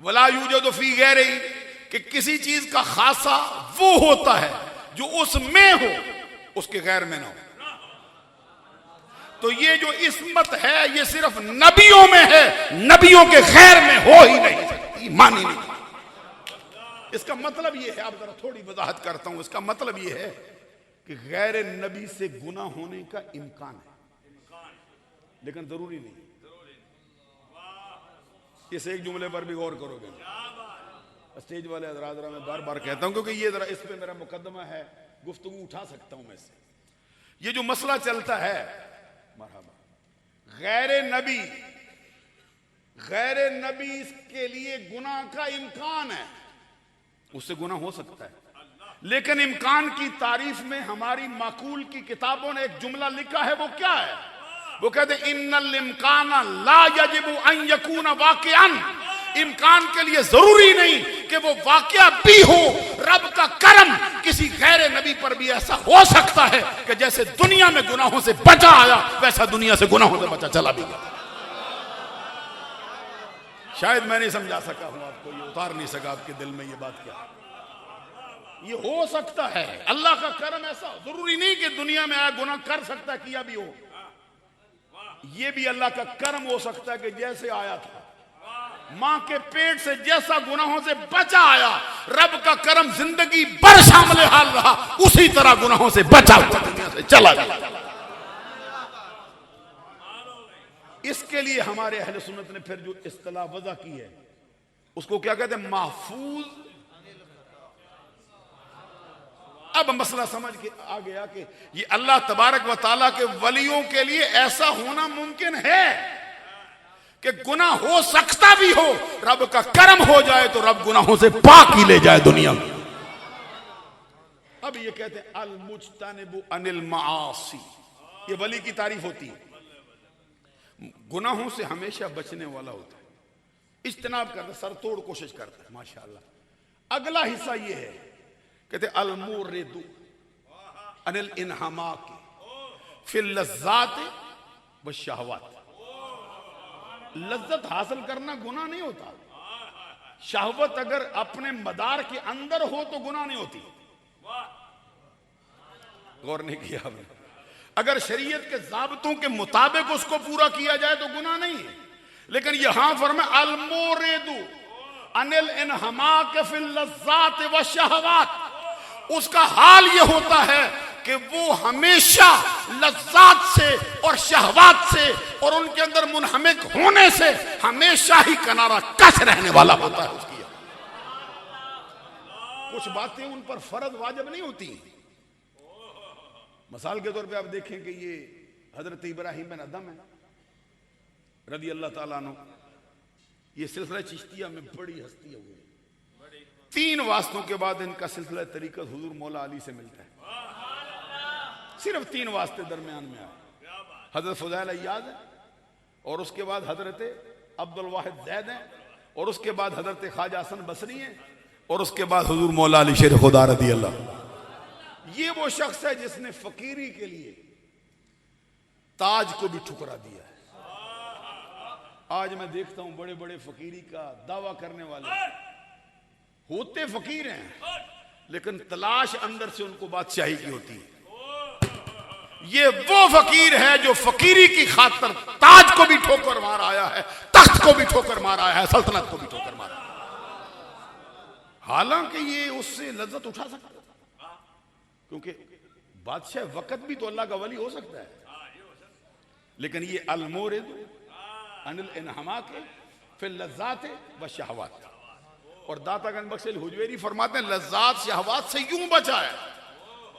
वला यूजद फी गैरिही, कि किसी चीज का खासा वो होता है जो उसमें हो, उसके गैर में ना हो। तो ये जो इस्मत है ये सिर्फ नबियों में है, नबियों के गैर में हो ही नहीं सकती, मानी नहीं। इसका मतलब ये है, आप जरा थोड़ी वजाहत करता हूं। इसका मतलब ये है कि गैर नबी से गुनाह होने का इम्कान है, लेकिन जरूरी नहीं। इस एक जुमले पर भी गौर करोगे, स्टेज वाले हज़रात मैं बार बार कहता हूं क्योंकि ये जरा इस पे मेरा मुकदमा है, गुफ्तगू उठा सकता हूं मैं इससे। ये जो मसला चलता है मरहबा, गैर नबी के लिए गुनाह का इम्कान है, उससे गुनाह हो सकता है, लेकिन इम्कान की तारीफ में हमारी माकूल की किताबों ने एक जुमला लिखा है। वो क्या है? वो कहते हैं इन्नल इम्काना ला यजिबु अन यकूना वाक़िअन। इम्कान के लिए जरूरी नहीं कि वो वाक़या भी हो। रब का करम किसी गैर नबी पर भी ऐसा हो सकता है कि जैसे दुनिया में गुनाहों से बचा आया, वैसा दुनिया से गुनाहों से बचा चला भी गया। शायद मैं नहीं समझा सका हूं आपको, ये उतार नहीं सका आपके दिल में ये बात। क्या ये हो सकता है? अल्लाह का करम ऐसा, जरूरी नहीं कि दुनिया में आया गुनाह कर सकता है, किया भी हो। ये भी अल्लाह का करम हो सकता है कि जैसे आया था, मां के पेट से जैसा गुनाहों से बचा आया, रब का करम जिंदगी भर शामिल हाल रहा, उसी तरह गुनाहों से बचा दुनिया से चला गया। इसके लिए हमारे अहले सुन्नत ने फिर जो इस्तिलाह वज़ा की है उसको क्या कहते हैं? महफूज। अब मसला समझ के आ गया कि ये अल्लाह तबारक व तआला के वलियों के लिए ऐसा होना मुमकिन है कि गुनाह हो सकता भी हो, रब का करम हो जाए तो रब गुनाहों से पाक ही ले जाए दुनिया में। अब ये कहते हैं अल मुज्तनिबु अनिल मासी, ये वली की तारीफ होती है। गुनाहों से हमेशा बचने वाला होता है, इज्तनाब करता, सर तोड़ कोशिश करता है। माशाअल्लाह। अगला हिस्सा ये है, कहते अलमुरिदु अनिल इनहमाक फिल लज्जात व शहवात। लज्जत हासिल करना गुनाह नहीं होता, शहवत अगर अपने मदार के अंदर हो तो गुनाह नहीं होती। गौर नहीं किया आपने? अगर शरीयत के ज़ाब्तों के मुताबिक उसको पूरा किया जाए तो गुनाह नहीं है। लेकिन यहां फरमाया अलमुरिदु अनिल इनहमाक फिल लज्जात व शहवात, उसका हाल यह होता है कि वो हमेशा लज्जात से और शहवात से और उनके अंदर मुनहमिक होने से हमेशा ही किनारा कस रहने वाला होता है उसकी। कुछ बातें उन पर फर्ज वाजिब नहीं होती। मिसाल के तौर पे आप देखें कि ये हजरत इब्राहिम बिन अदम है रदी अल्लाह ताला अन्हु, ये सिलसिला चिश्तिया में बड़ी हस्ती हुई। 3 वास्तों के बाद इनका सिलसिला तरीक़त हुजूर मौला अली से मिलता है। सिर्फ 3 वास्ते दरमियान में आए। हजरत फुज़ैल अय्याज़ है, और उसके बाद हजरत अब्दुल वाहिद ज़ैद है, और उसके बाद हजरत ख्वाजा हसन बसरी है, और उसके बाद हुजूर मौला अली शेर खुदा रज़ी अल्लाह। ये वो शख्स है जिसने फकीरी के लिए ताज को भी ठुकरा दिया है। आज मैं देखता हूं बड़े बड़े फकीरी का दावा करने वाले होते फकीर हैं, लेकिन तलाश अंदर से उनको बादशाही की होती है। ये वो फकीर है जो फकीरी की खातिर ताज को भी ठोकर मार आया है, तख्त को भी ठोकर मार आया है, सल्तनत को भी ठोकर मारा। हालांकि ये उससे लज्जत उठा सकता था, क्योंकि बादशाह वक्त भी तो अल्लाह का वली हो सकता है। लेकिन ये अलमुरिद अनिल इनहमाक फिल लज्जात व शहवात, और दातागंज बख्श हुजवेरी फरमाते हैं लज्जात शहवात से यूं बचा है।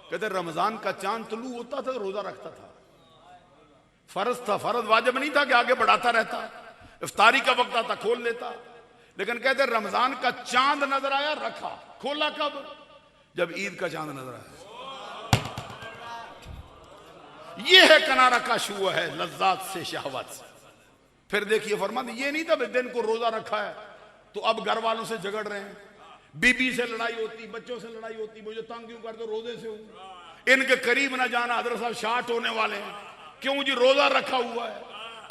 कहते रमजान का चांद तुलू होता था, रोजा रखता था, फर्ज था, फर्ज वाजिब नहीं था कि आगे बढ़ाता रहता। इफ्तारी का वक्त आता खोल लेता, लेकिन कहते रमजान का चांद नजर आया रखा, खोला कब? जब ईद का चांद नजर आया। यह है किनारा कश हुआ है लज्जात से शहवत से। फिर देखिए फरमाते ये नहीं था दिन को रोजा रखा है तो अब घर वालों से झगड़ रहे हैं, बीबी से लड़ाई होती, बच्चों से लड़ाई होती, मुझे तंग क्यों कर दो, रोजे से हूं, इनके करीब ना जाना, हजरत साहब शार्ट होने वाले हैं, क्यों जी रोजा रखा हुआ है।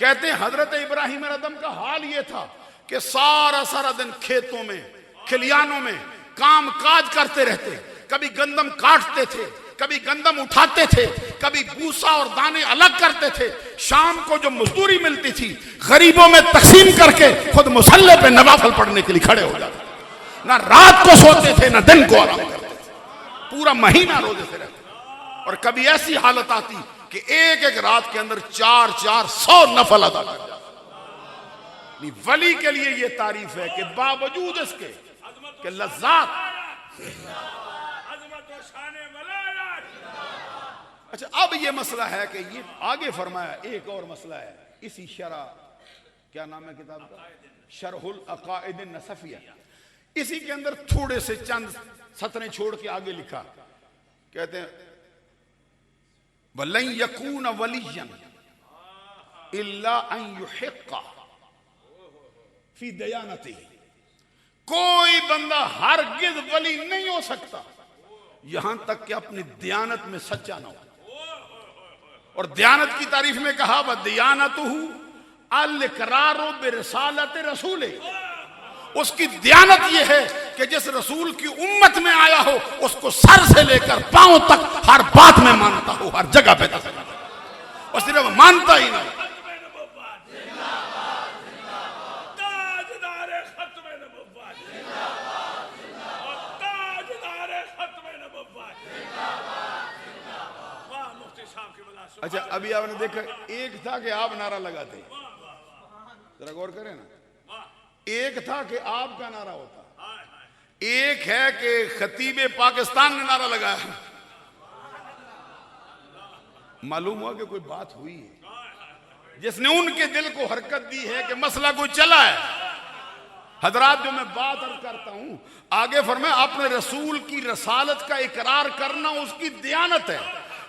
कहते हैं हजरत इब्राहिम अदम का हाल यह था कि सारा सारा दिन खेतों में खलियानों में काम काज करते रहते, कभी गंदम काटते थे, कभी गंदम उठाते थे, कभी भूसा और दाने अलग करते थे। शाम को जो मजदूरी मिलती थी गरीबों में तकसीम करके खुद मुसल्ले पे नवाफल पढ़ने के लिए खड़े हो जाते। ना रात को सोते थे ना दिन को आराम करते थे, पूरा महीना रोजे से रहते। और कभी ऐसी हालत आती कि एक एक रात के अंदर 400 नफल अदा कर जाते। वली के लिए यह तारीफ है कि बावजूद इसके कि लज्जात। अच्छा, अब यह मसला है कि ये आगे फरमाया एक और मसला है इसी शरा, क्या नाम है किताब का, शरहुल अकाइद नसफिया। इसी के अंदर थोड़े से चंद सतरें छोड़ के आगे लिखा, कहते हैं वलन यकून वलियन इल्ला अन युहिक्का फी दयानतिही। कोई बंदा हरगिज़ वली नहीं हो सकता यहां तक कि अपनी दयानत में सच्चा ना हो। और दयानत की तारीफ में कहा वह दयानतुहु अल इकरारु बिरिसालत रसूले। उसकी दयानत यह है कि जिस रसूल की उम्मत में आया हो उसको सर से लेकर पांव तक हर बात में मानता हो, हर जगह पे और सिर्फ मानता ही नहीं। अच्छा, अभी आपने देखा एक था कि आप नारा लगाते, जरा गौर करें ना, एक था कि आपका नारा होता, एक है कि खतीबे पाकिस्तान ने नारा लगाया। मालूम हुआ कि कोई बात हुई है जिसने उनके दिल को हरकत दी है कि मसला कोई चला है। हजरात, जो मैं बात अर्ज करता हूं आगे फरमाया अपने रसूल की रसालत का इकरार करना उसकी दयानत है।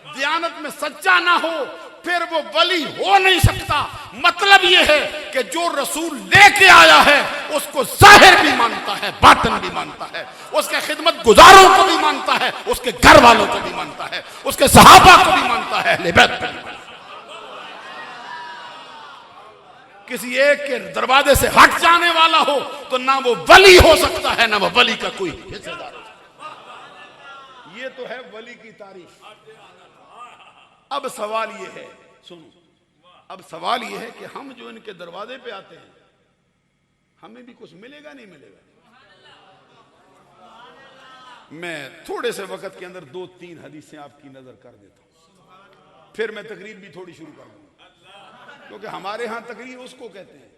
दयानत में सच्चा ना हो फिर वो वली हो नहीं सकता। मतलब ये है कि जो रसूल लेके आया है उसको जाहिर भी मानता है, बातिन भी मानता है, उसके खिदमत गुजारों को भी मानता है, उसके घर वालों को भी मानता है, उसके सहाबा को भी मानता है, अहले बैत को भी मानता है। किसी एक के दरवाजे से हट जाने वाला हो तो ना वो वली हो सकता है, ना वो वली का कोई हिस्सेदार हो सकता है। ये तो है वली की तारीफ। अब सवाल ये है, सुनो, अब सवाल ये है कि हम जो इनके दरवाजे पे आते हैं हमें भी कुछ मिलेगा नहीं मिलेगा? मैं थोड़े से वक्त के अंदर 2-3 हदीसें आपकी नजर कर देता हूं, फिर मैं तकरीर भी थोड़ी शुरू कर दूंगा। क्योंकि हमारे यहां तकरीर उसको कहते हैं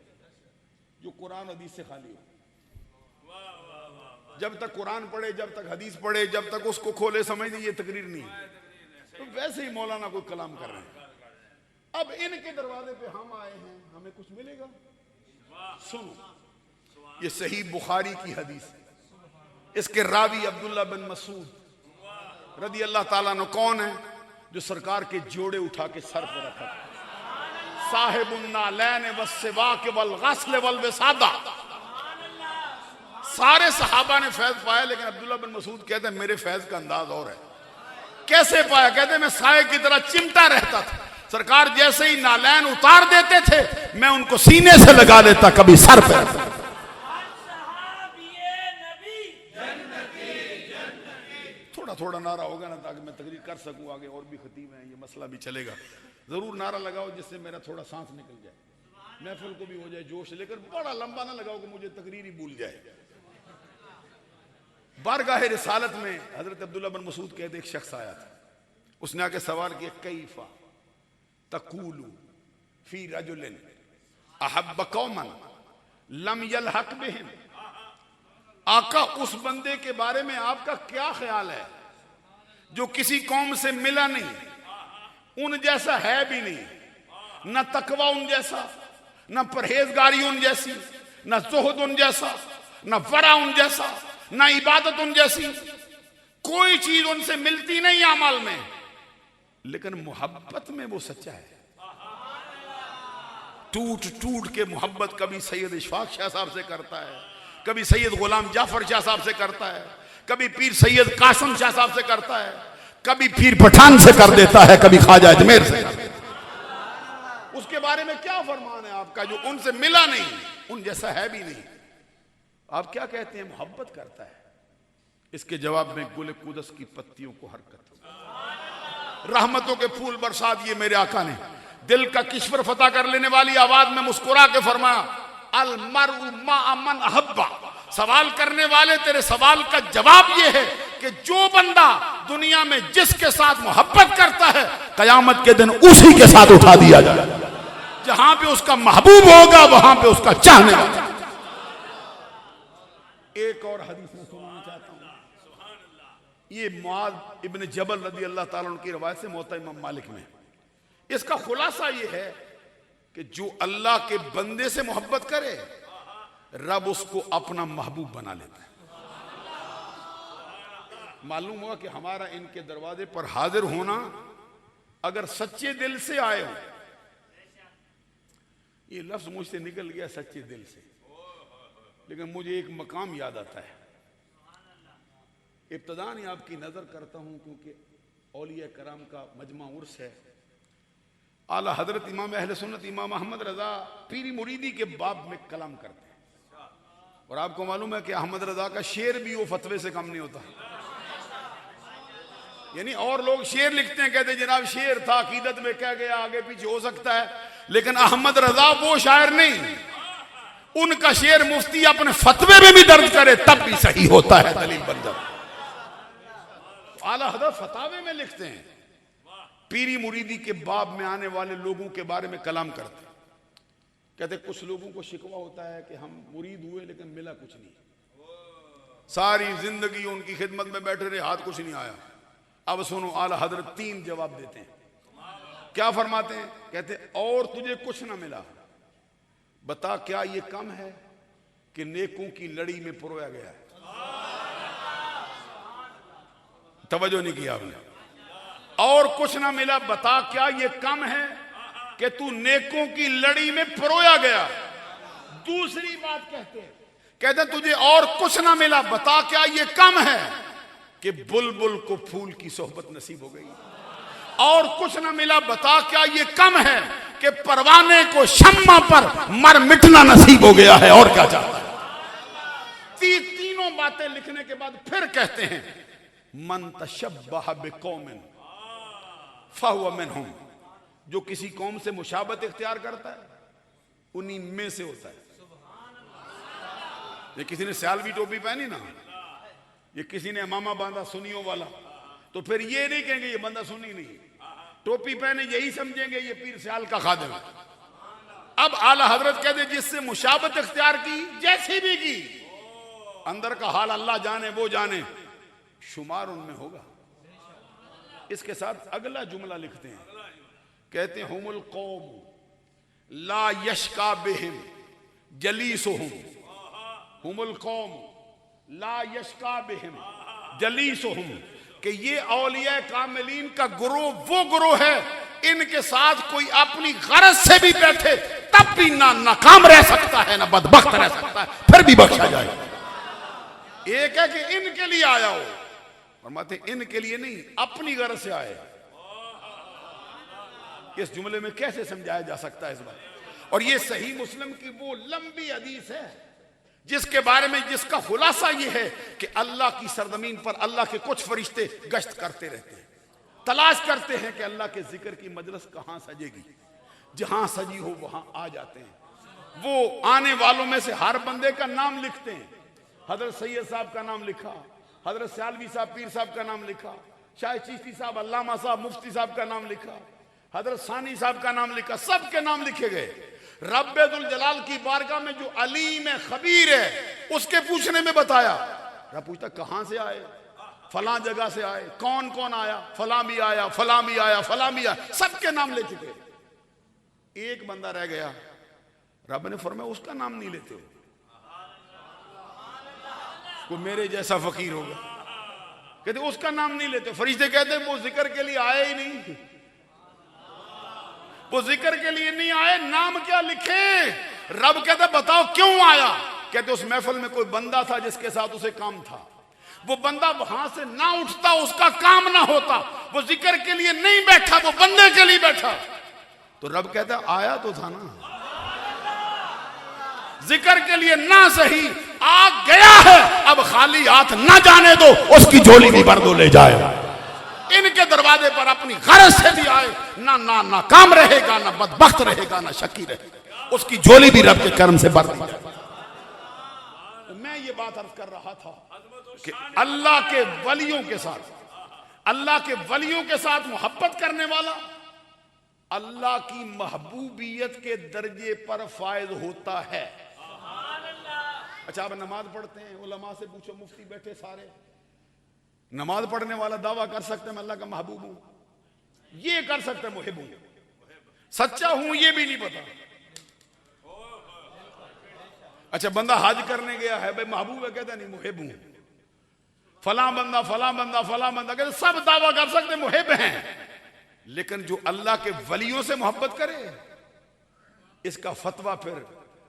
जो कुरान हदीस से खाली हो। जब तक कुरान पढ़े, जब तक हदीस पढ़े, जब तक उसको खोले समझ नहीं, ये तकरीर नहीं है। तो वैसे ही मौलाना कोई कलाम कर रहे हैं। अब इनके दरवाजे पे हम आए हैं, हमें कुछ मिलेगा? सुनो, ये सही बुखारी की हदीस है। इसके रावी अब्दुल्ला बिन मसूद रदी अल्लाह ताला अन्हु कौन है? जो सरकार के जोड़े उठा के सर पर रखा, साहिबुन्नालैन वस्सिवाक वल गस्ल वल विसादा। सारे सहाबा ने फैज पाया, लेकिन अब्दुल्ला बिन मसूद कहते हैं मेरे फैज का अंदाज और है। कैसे पाया? कहते मैं साये की तरह चिमटा रहता था, सरकार जैसे ही नालैन उतार देते थे मैं उनको सीने से लगा लेता, कभी सर पे। थोड़ा थोड़ा नारा होगा ना, ताकि मैं तकरीर कर सकूं। आगे और भी खतीब हैं, ये मसला भी चलेगा। जरूर नारा लगाओ जिससे मेरा थोड़ा सांस निकल जाए, महफिल को भी हो जाए जोश, लेकर बड़ा लंबा ना लगाओ कि मुझे तकरीर ही भूल जाए। बारगाह रिसालत में हजरत अब्दुल्ला बिन मसूद कहते एक शख्स आया था, उसने आके सवाल किया, कैफा तकूलु फी रजुलिन अहब्ब कौमन लम यलहक बिहिम। आका, उस बंदे के बारे में आपका क्या ख्याल है जो किसी कौम से मिला नहीं, उन जैसा है भी नहीं, न तकवा उन जैसा, न परहेजगारी उन जैसी, न ज़ुहद उन जैसा, न वरा उन जैसा, न इबादत उन जैसी, कोई चीज उनसे मिलती नहीं अमल में, लेकिन मोहब्बत में वो सच्चा है। टूट टूट के मोहब्बत कभी सैयद इशफाक शाह साहब से करता है, कभी सैयद गुलाम जाफर शाह साहब से करता है, कभी पीर सैयद कासिम शाह साहब से करता है, कभी पीर पठान से कर देता है, कभी ख्वाजा अजमेर से। उसके बारे में क्या फरमान है आपका जो उनसे मिला नहीं, उन जैसा है भी नहीं? आप क्या कहते हैं? मोहब्बत करता है। इसके जवाब में गुल कुदस की पत्तियों को हरकत, रहमतों के फूल बरसा दिए मेरे आका ने। दिल का किश्वर फतह कर लेने वाली आवाज में मुस्कुरा के फरमाया, अल मरउ मा मन अहब्बा। सवाल करने वाले, तेरे सवाल का जवाब यह है कि जो बंदा दुनिया में जिसके साथ मोहब्बत करता है, कयामत के दिन उसी के साथ उठा दिया जाए। जहां पे उसका महबूब होगा वहां पे उसका चाहने वाला। एक और हदीस में सुनाना चाहता हूं, ये मुआज इब्न जबल रदी अल्लाह ताला उनकी रवायत से मुवत्ता इमाम मालिक में। इसका खुलासा ये है कि जो अल्लाह के बंदे से मोहब्बत करे, रब उसको अपना महबूब बना लेता है। मालूम हुआ कि हमारा इनके दरवाजे पर हाजिर होना अगर सच्चे दिल से आए हो, ये लफ्ज मुझसे निकल गया सच्चे दिल से, लेकिन मुझे एक मकाम याद आता है। इब्तदान ही आपकी नजर करता हूं क्योंकि औलिया कराम का मजमा उर्स है। आला हजरत इमाम अहले सुन्नत इमाम अहमद रजा पीरी मुरीदी के बाब में कलाम करते हैं, और आपको मालूम है कि अहमद रजा का शेर भी वो फतवे से कम नहीं होता। यानी और लोग शेर लिखते हैं, कहते हैं जनाब शेर था, अकीदत में कह गया, आगे पीछे हो सकता है, लेकिन अहमद रजा वो शायर नहीं। उनका शेर मुफ्ती अपने फतवे में भी दर्ज करे तब भी सही होता है, दलील बन जाता। आला हजरत फतावे में लिखते हैं, पीरी मुरीदी के बाब में आने वाले लोगों के बारे में कलाम करते हैं। कहते कुछ लोगों को शिकवा होता है कि हम मुरीद हुए लेकिन मिला कुछ नहीं, सारी जिंदगी उनकी खिदमत में बैठे रहे, हाथ कुछ नहीं आया। अब सुनो, आला हजरत 3 जवाब देते हैं। क्या फरमाते हैं? कहते और तुझे कुछ ना मिला, बता क्या ये कम है कि नेकों की लड़ी में पुरोया गया है? तवज्जो नहीं किया आपने। और कुछ ना मिला, बता क्या ये कम है कि तू नेकों की लड़ी में परोया गया। दूसरी बात कहते तुझे और कुछ ना मिला, बता क्या ये कम है कि बुलबुल को फूल की सोहबत नसीब हो गई। और कुछ ना मिला, बता क्या ये कम है कि परवाने को शम्मा पर मर मिटना नसीब हो गया है। और क्या चाहता है? तीनों बातें लिखने के बाद फिर कहते हैं मन तशब्बह बिकौमिन फहुव मिनहुम, जो किसी कौम से मुशाबत इख्तियार करता है उन्हीं में से होता है। ये किसी ने सियालवी टोपी पहनी ना, ये किसी ने इमामा बांधा सुन्नियों वाला, तो फिर ये नहीं कहेंगे ये बंदा सुन्नी नहीं, टोपी पहने यही समझेंगे ये पीर सियाल का खादिम है। अब आला हजरत कहते जिससे मुशाबत इख्तियार की, जैसी भी की, अंदर का हाल अल्लाह जाने, वो जाने, शुमार उनमें होगा। इसके साथ अगला जुमला लिखते हैं, कहते हैं हुमुल कौम ला यशका बिहिम जलीसुहुम, हुमुल कौम ला यशका बिहिम जलीसुहुम, कि ये औलिया कामिलीन का गुरोह वो गुरोह है इनके साथ कोई अपनी गरज से भी बैठे तब भी ना नाकाम रह सकता है ना बदबख्त रह सकता है, फिर भी बख्शा जाए। एक है कि इनके लिए आया हो, और माते इनके लिए नहीं, अपनी गरज से आए। इस जुमले में कैसे समझाया जा सकता है इस बात? और ये सही मुस्लिम की वो लंबी हदीस है जिसके बारे में, जिसका खुलासा ये है कि अल्लाह की सरजमीन पर अल्लाह के कुछ फरिश्ते गश्त करते रहते हैं, तलाश करते हैं कि अल्लाह के जिक्र की मजलिस कहां सजेगी, जहां सजी हो वहां आ जाते हैं। वो आने वालों में से हर बंदे का नाम लिखते हैं। हजरत सैयद साहब का नाम लिखा, हजरत सियालवी साहब पीर साहब का नाम लिखा, शायद चिश्ती साहब, अल्लामा साहब, मुफ्ती साहब का नाम लिखा, हजरत सानी साहब का नाम लिखा, सबके नाम लिखे गए। रब्बुल जलाल की बारगाह में जो अलीम है, खबीर है, उसके पूछने में बताया। रब पूछता कहां से आए? फलां जगह से आए। कौन कौन आया? फलां भी आया, फलां भी आया, फलां भी आया, सबके नाम ले चुके। एक बंदा रह गया, रब ने फरमाया उसका नाम नहीं लेते हो, कोई मेरे जैसा फकीर होगा, कहते उसका नाम नहीं लेते। फरिश्ते कहते वो जिक्र के लिए आए ही नहीं, वो जिक्र के लिए नहीं आए, नाम क्या लिखे? रब कहता बताओ क्यों आया? कहते उस महफिल में कोई बंदा था जिसके साथ उसे काम था, वो बंदा वहां से ना उठता, उसका काम ना होता, वो जिक्र के लिए नहीं बैठा, वो बंदे के लिए बैठा। तो रब कहता आया तो था ना, जिक्र के लिए ना सही, आ गया है, अब खाली हाथ ना जाने दो, उसकी झोली भी भर दो ले जाए। इनके दरवाजे पर अपनी गरज से भी आए, ना ना नाकाम रहेगा, ना बदबख्त रहेगा, ना शकी रहेगा, उसकी झोली भी रब के कर्म से भर दी जाए। मैं ये बात अर्ज कर रहा था कि अल्लाह के वलियों के साथ, अल्लाह के वलियों के साथ मोहब्बत करने वाला अल्लाह की महबूबियत के दर्जे पर फायद होता है। अच्छा, आप नमाज पढ़ते हैं, उलमा से पूछो, मुफ्ती बैठे सारे, नमाज पढ़ने वाला दावा कर सकते हैं मैं अल्लाह का महबूब हूं, ये कर सकते हैं मुहिब हूं, सच्चा हूं ये भी नहीं पता। अच्छा, बंदा हज करने गया है, भाई महबूब है, कहता नहीं मुहिब हूं। फला बंदा, फला बंदा, फला बंदा, कहते सब दावा कर सकते मुहिब हैं, लेकिन जो अल्लाह के वलियों से मोहब्बत करे, इसका फतवा फिर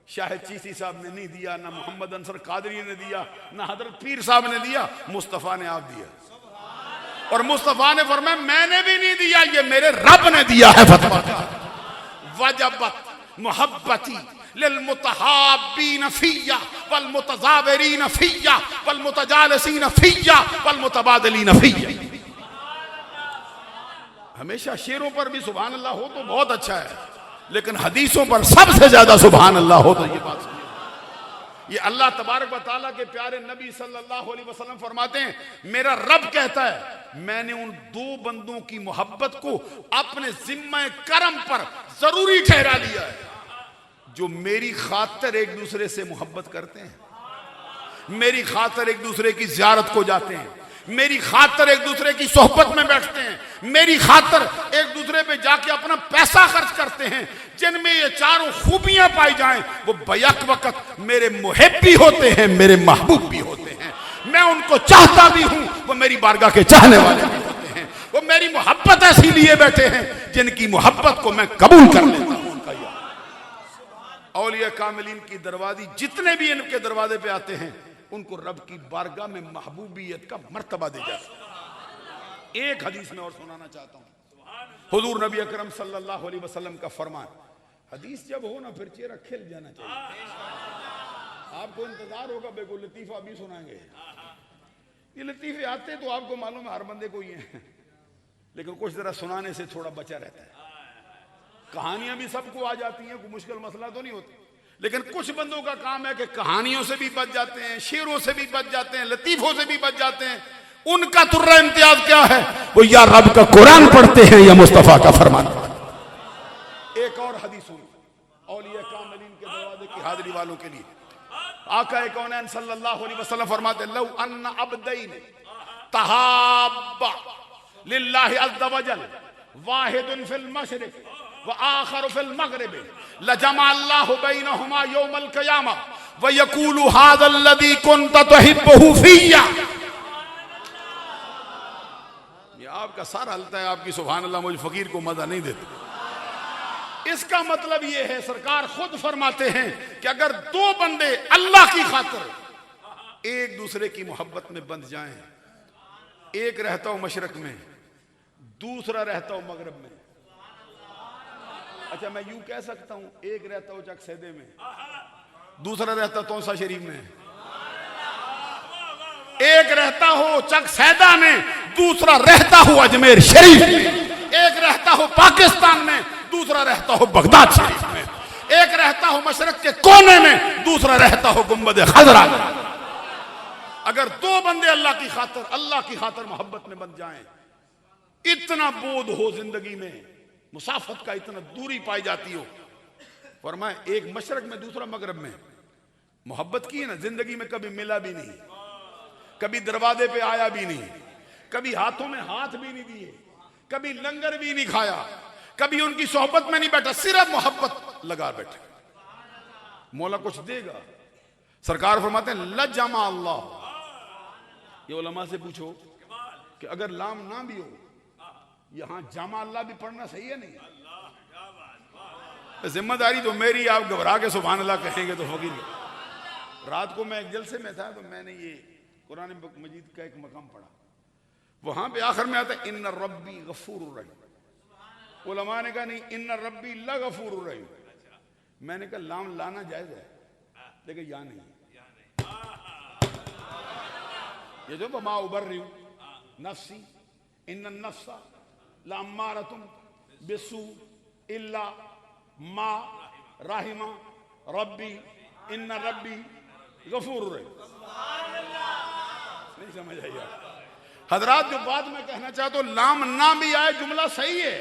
शाहिद चीसी साहब ने नहीं दिया, ना मोहम्मद अंसर कादरी ने दिया, ना हजरत पीर साहब ने दिया, मुस्तफा ने आप दिया। और मुस्तफा ने फरमाया मैंने भी नहीं दिया, ये मेरे रब ने दिया है फतवा। वजबत मोहब्बती लिल मुतहाब्बीन फिय्या वल मुतज़ाविरीन फिय्या वल मुतजालिसीन फिय्या वल मुतबादिलीन फिय्या। हमेशा शेरों पर भी सुभान अल्लाह हो तो बहुत अच्छा है, लेकिन हदीसों पर सबसे ज्यादा सुभान अल्लाह हो तो ये बात सुनिए। ये अल्लाह तबारक व तआला के प्यारे नबी सल्लल्लाहु अलैहि वसल्लम फरमाते हैं, मेरा रब कहता है मैंने उन दो बंदों की मोहब्बत को अपने जिम्मे करम पर जरूरी ठहरा लिया है, जो मेरी खातिर एक दूसरे से मोहब्बत करते हैं, मेरी खातिर एक दूसरे की जियारत को जाते हैं, मेरी खातिर एक दूसरे की सोहबत में बैठते हैं, मेरी खातिर एक दूसरे पे जाके अपना पैसा खर्च करते हैं। जिनमें ये चारों खूबियां पाई जाएं, वो बैक वक्त मेरे मुहिब भी होते हैं, मेरे महबूब भी होते हैं। मैं उनको चाहता भी हूं, वो मेरी बारगाह के चाहने वाले भी होते हैं, वो मेरी मोहब्बत ऐसी लिए बैठे हैं जिनकी मोहब्बत को मैं कबूल कर लेता हूं। उनका यह औलिया कामिलीन की दरवाजी जितने भी इनके दरवाजे पे आते हैं उनको रब की बारगाह में महबूबियत का मर्तबा दे जाता। एक हदीस में और सुनाना चाहता हूं, हुजूर नबी अकरम सल्लल्लाहु अलैहि वसल्लम का फरमान, हदीस जब हो ना फिर चेहरा खिल जाना चाहिए। आपको इंतजार होगा बेगो लतीफा अभी सुनाएंगे। ये लतीफे आते तो आपको मालूम है हर बंदे को ही है, लेकिन कुछ जरा सुनाने से थोड़ा बचा रहता है। कहानियां भी सबको आ जाती हैं, कोई मुश्किल मसला तो नहीं होती, लेकिन कुछ बंदों का काम है कि कहानियों से भी बच जाते हैं, शेरों से भी बच जाते हैं, लतीफों से भी बच जाते हैं। उनका तुर्रा इम्तियाज क्या है? वो या रब का कुरान पढ़ते हैं या मुस्तफा का फरमान। एक और हदीस सुनो औलिया कामिलीन के दरवाजे की हाजिरी वालों के लिए। आका कौनैन सल्लल्लाहु अलैहि वसल्लम फरमाते, लौ अन्ना अब्दैन तहाब्बा लिल्लाहि अज़्ज़ वजल वाहिदुन फिल मशरिक व आखर फिल मगरिब लजमा अल्लाहु बैनहुमा यौमल क़ियामा व यक़ूलु हाज़ा अल्लज़ी कुन्ता तुहिब्बुहु फिय्या। ये आपका सर हलता है, आपकी सुभान अल्लाह मुझ फकीर को मजा नहीं देती। इसका मतलब यह है, सरकार खुद फरमाते हैं कि अगर दो बंदे अल्लाह की खातिर एक दूसरे की मोहब्बत में बंध जाएं, एक रहता हो मशरक में, दूसरा रहता हो मगरब में। अच्छा मैं यूं कह सकता हूं, एक रहता हो चकसैदे में, दूसरा रहता तौसा शरीफ में। एक रहता हो चकसैदा में, दूसरा रहता हो अजमेर शरीफ में। एक रहता हो पाकिस्तान में, दूसरा रहता हो बगदाद शरीफ में। एक रहता हो मशरक के कोने में, दूसरा रहता हो गुंबद खजरा में। अगर दो बंदे अल्लाह की खातिर मोहब्बत में बन जाएं, इतना बोध हो जिंदगी में, मुसाफत का इतना दूरी पाई जाती हो। फरमाए एक मशरक में दूसरा मगरब में मोहब्बत की है ना, जिंदगी में कभी मिला भी नहीं, कभी दरवाजे पे आया भी नहीं, कभी हाथों में हाथ भी नहीं दिए, कभी लंगर भी नहीं खाया, कभी उनकी सोहबत में नहीं बैठा, सिर्फ मोहब्बत लगा बैठे। मौला कुछ देगा। सरकार फरमाते हैं लजमा अल्लाह। ये उलमा से पूछो कि अगर लाम ना भी हो, यहां जामा अल्लाह भी पढ़ना सही है नहीं? जिम्मेदारी तो मेरी, आप घबरा के सुभान अल्लाह कहेंगे तो फकीर। रात को मैं एक जलसे में था तो मैंने ये कुरान मजीद का एक मकाम पढ़ा, वहां पे आखिर में आता है इन्ना रब्बी गफूरुर रहीम। उलमा ने कहा नहीं, इन्ना रब्बी लगफूरुर रहीम। मैंने कहा लाम लाना जायज है, लेकिन या नहीं। ये जो मैं उबर रही हूं नफ्सी इन्ना नफ्सा लामारतुम बिसू इल्ला मा राहिमा रब्बी इन्ना रब्बी गफूरुर रहीम। नहीं समझ आई हजरात? जो बात मैं कहना चाहता हूं, लाम ना भी आए जुमला सही है,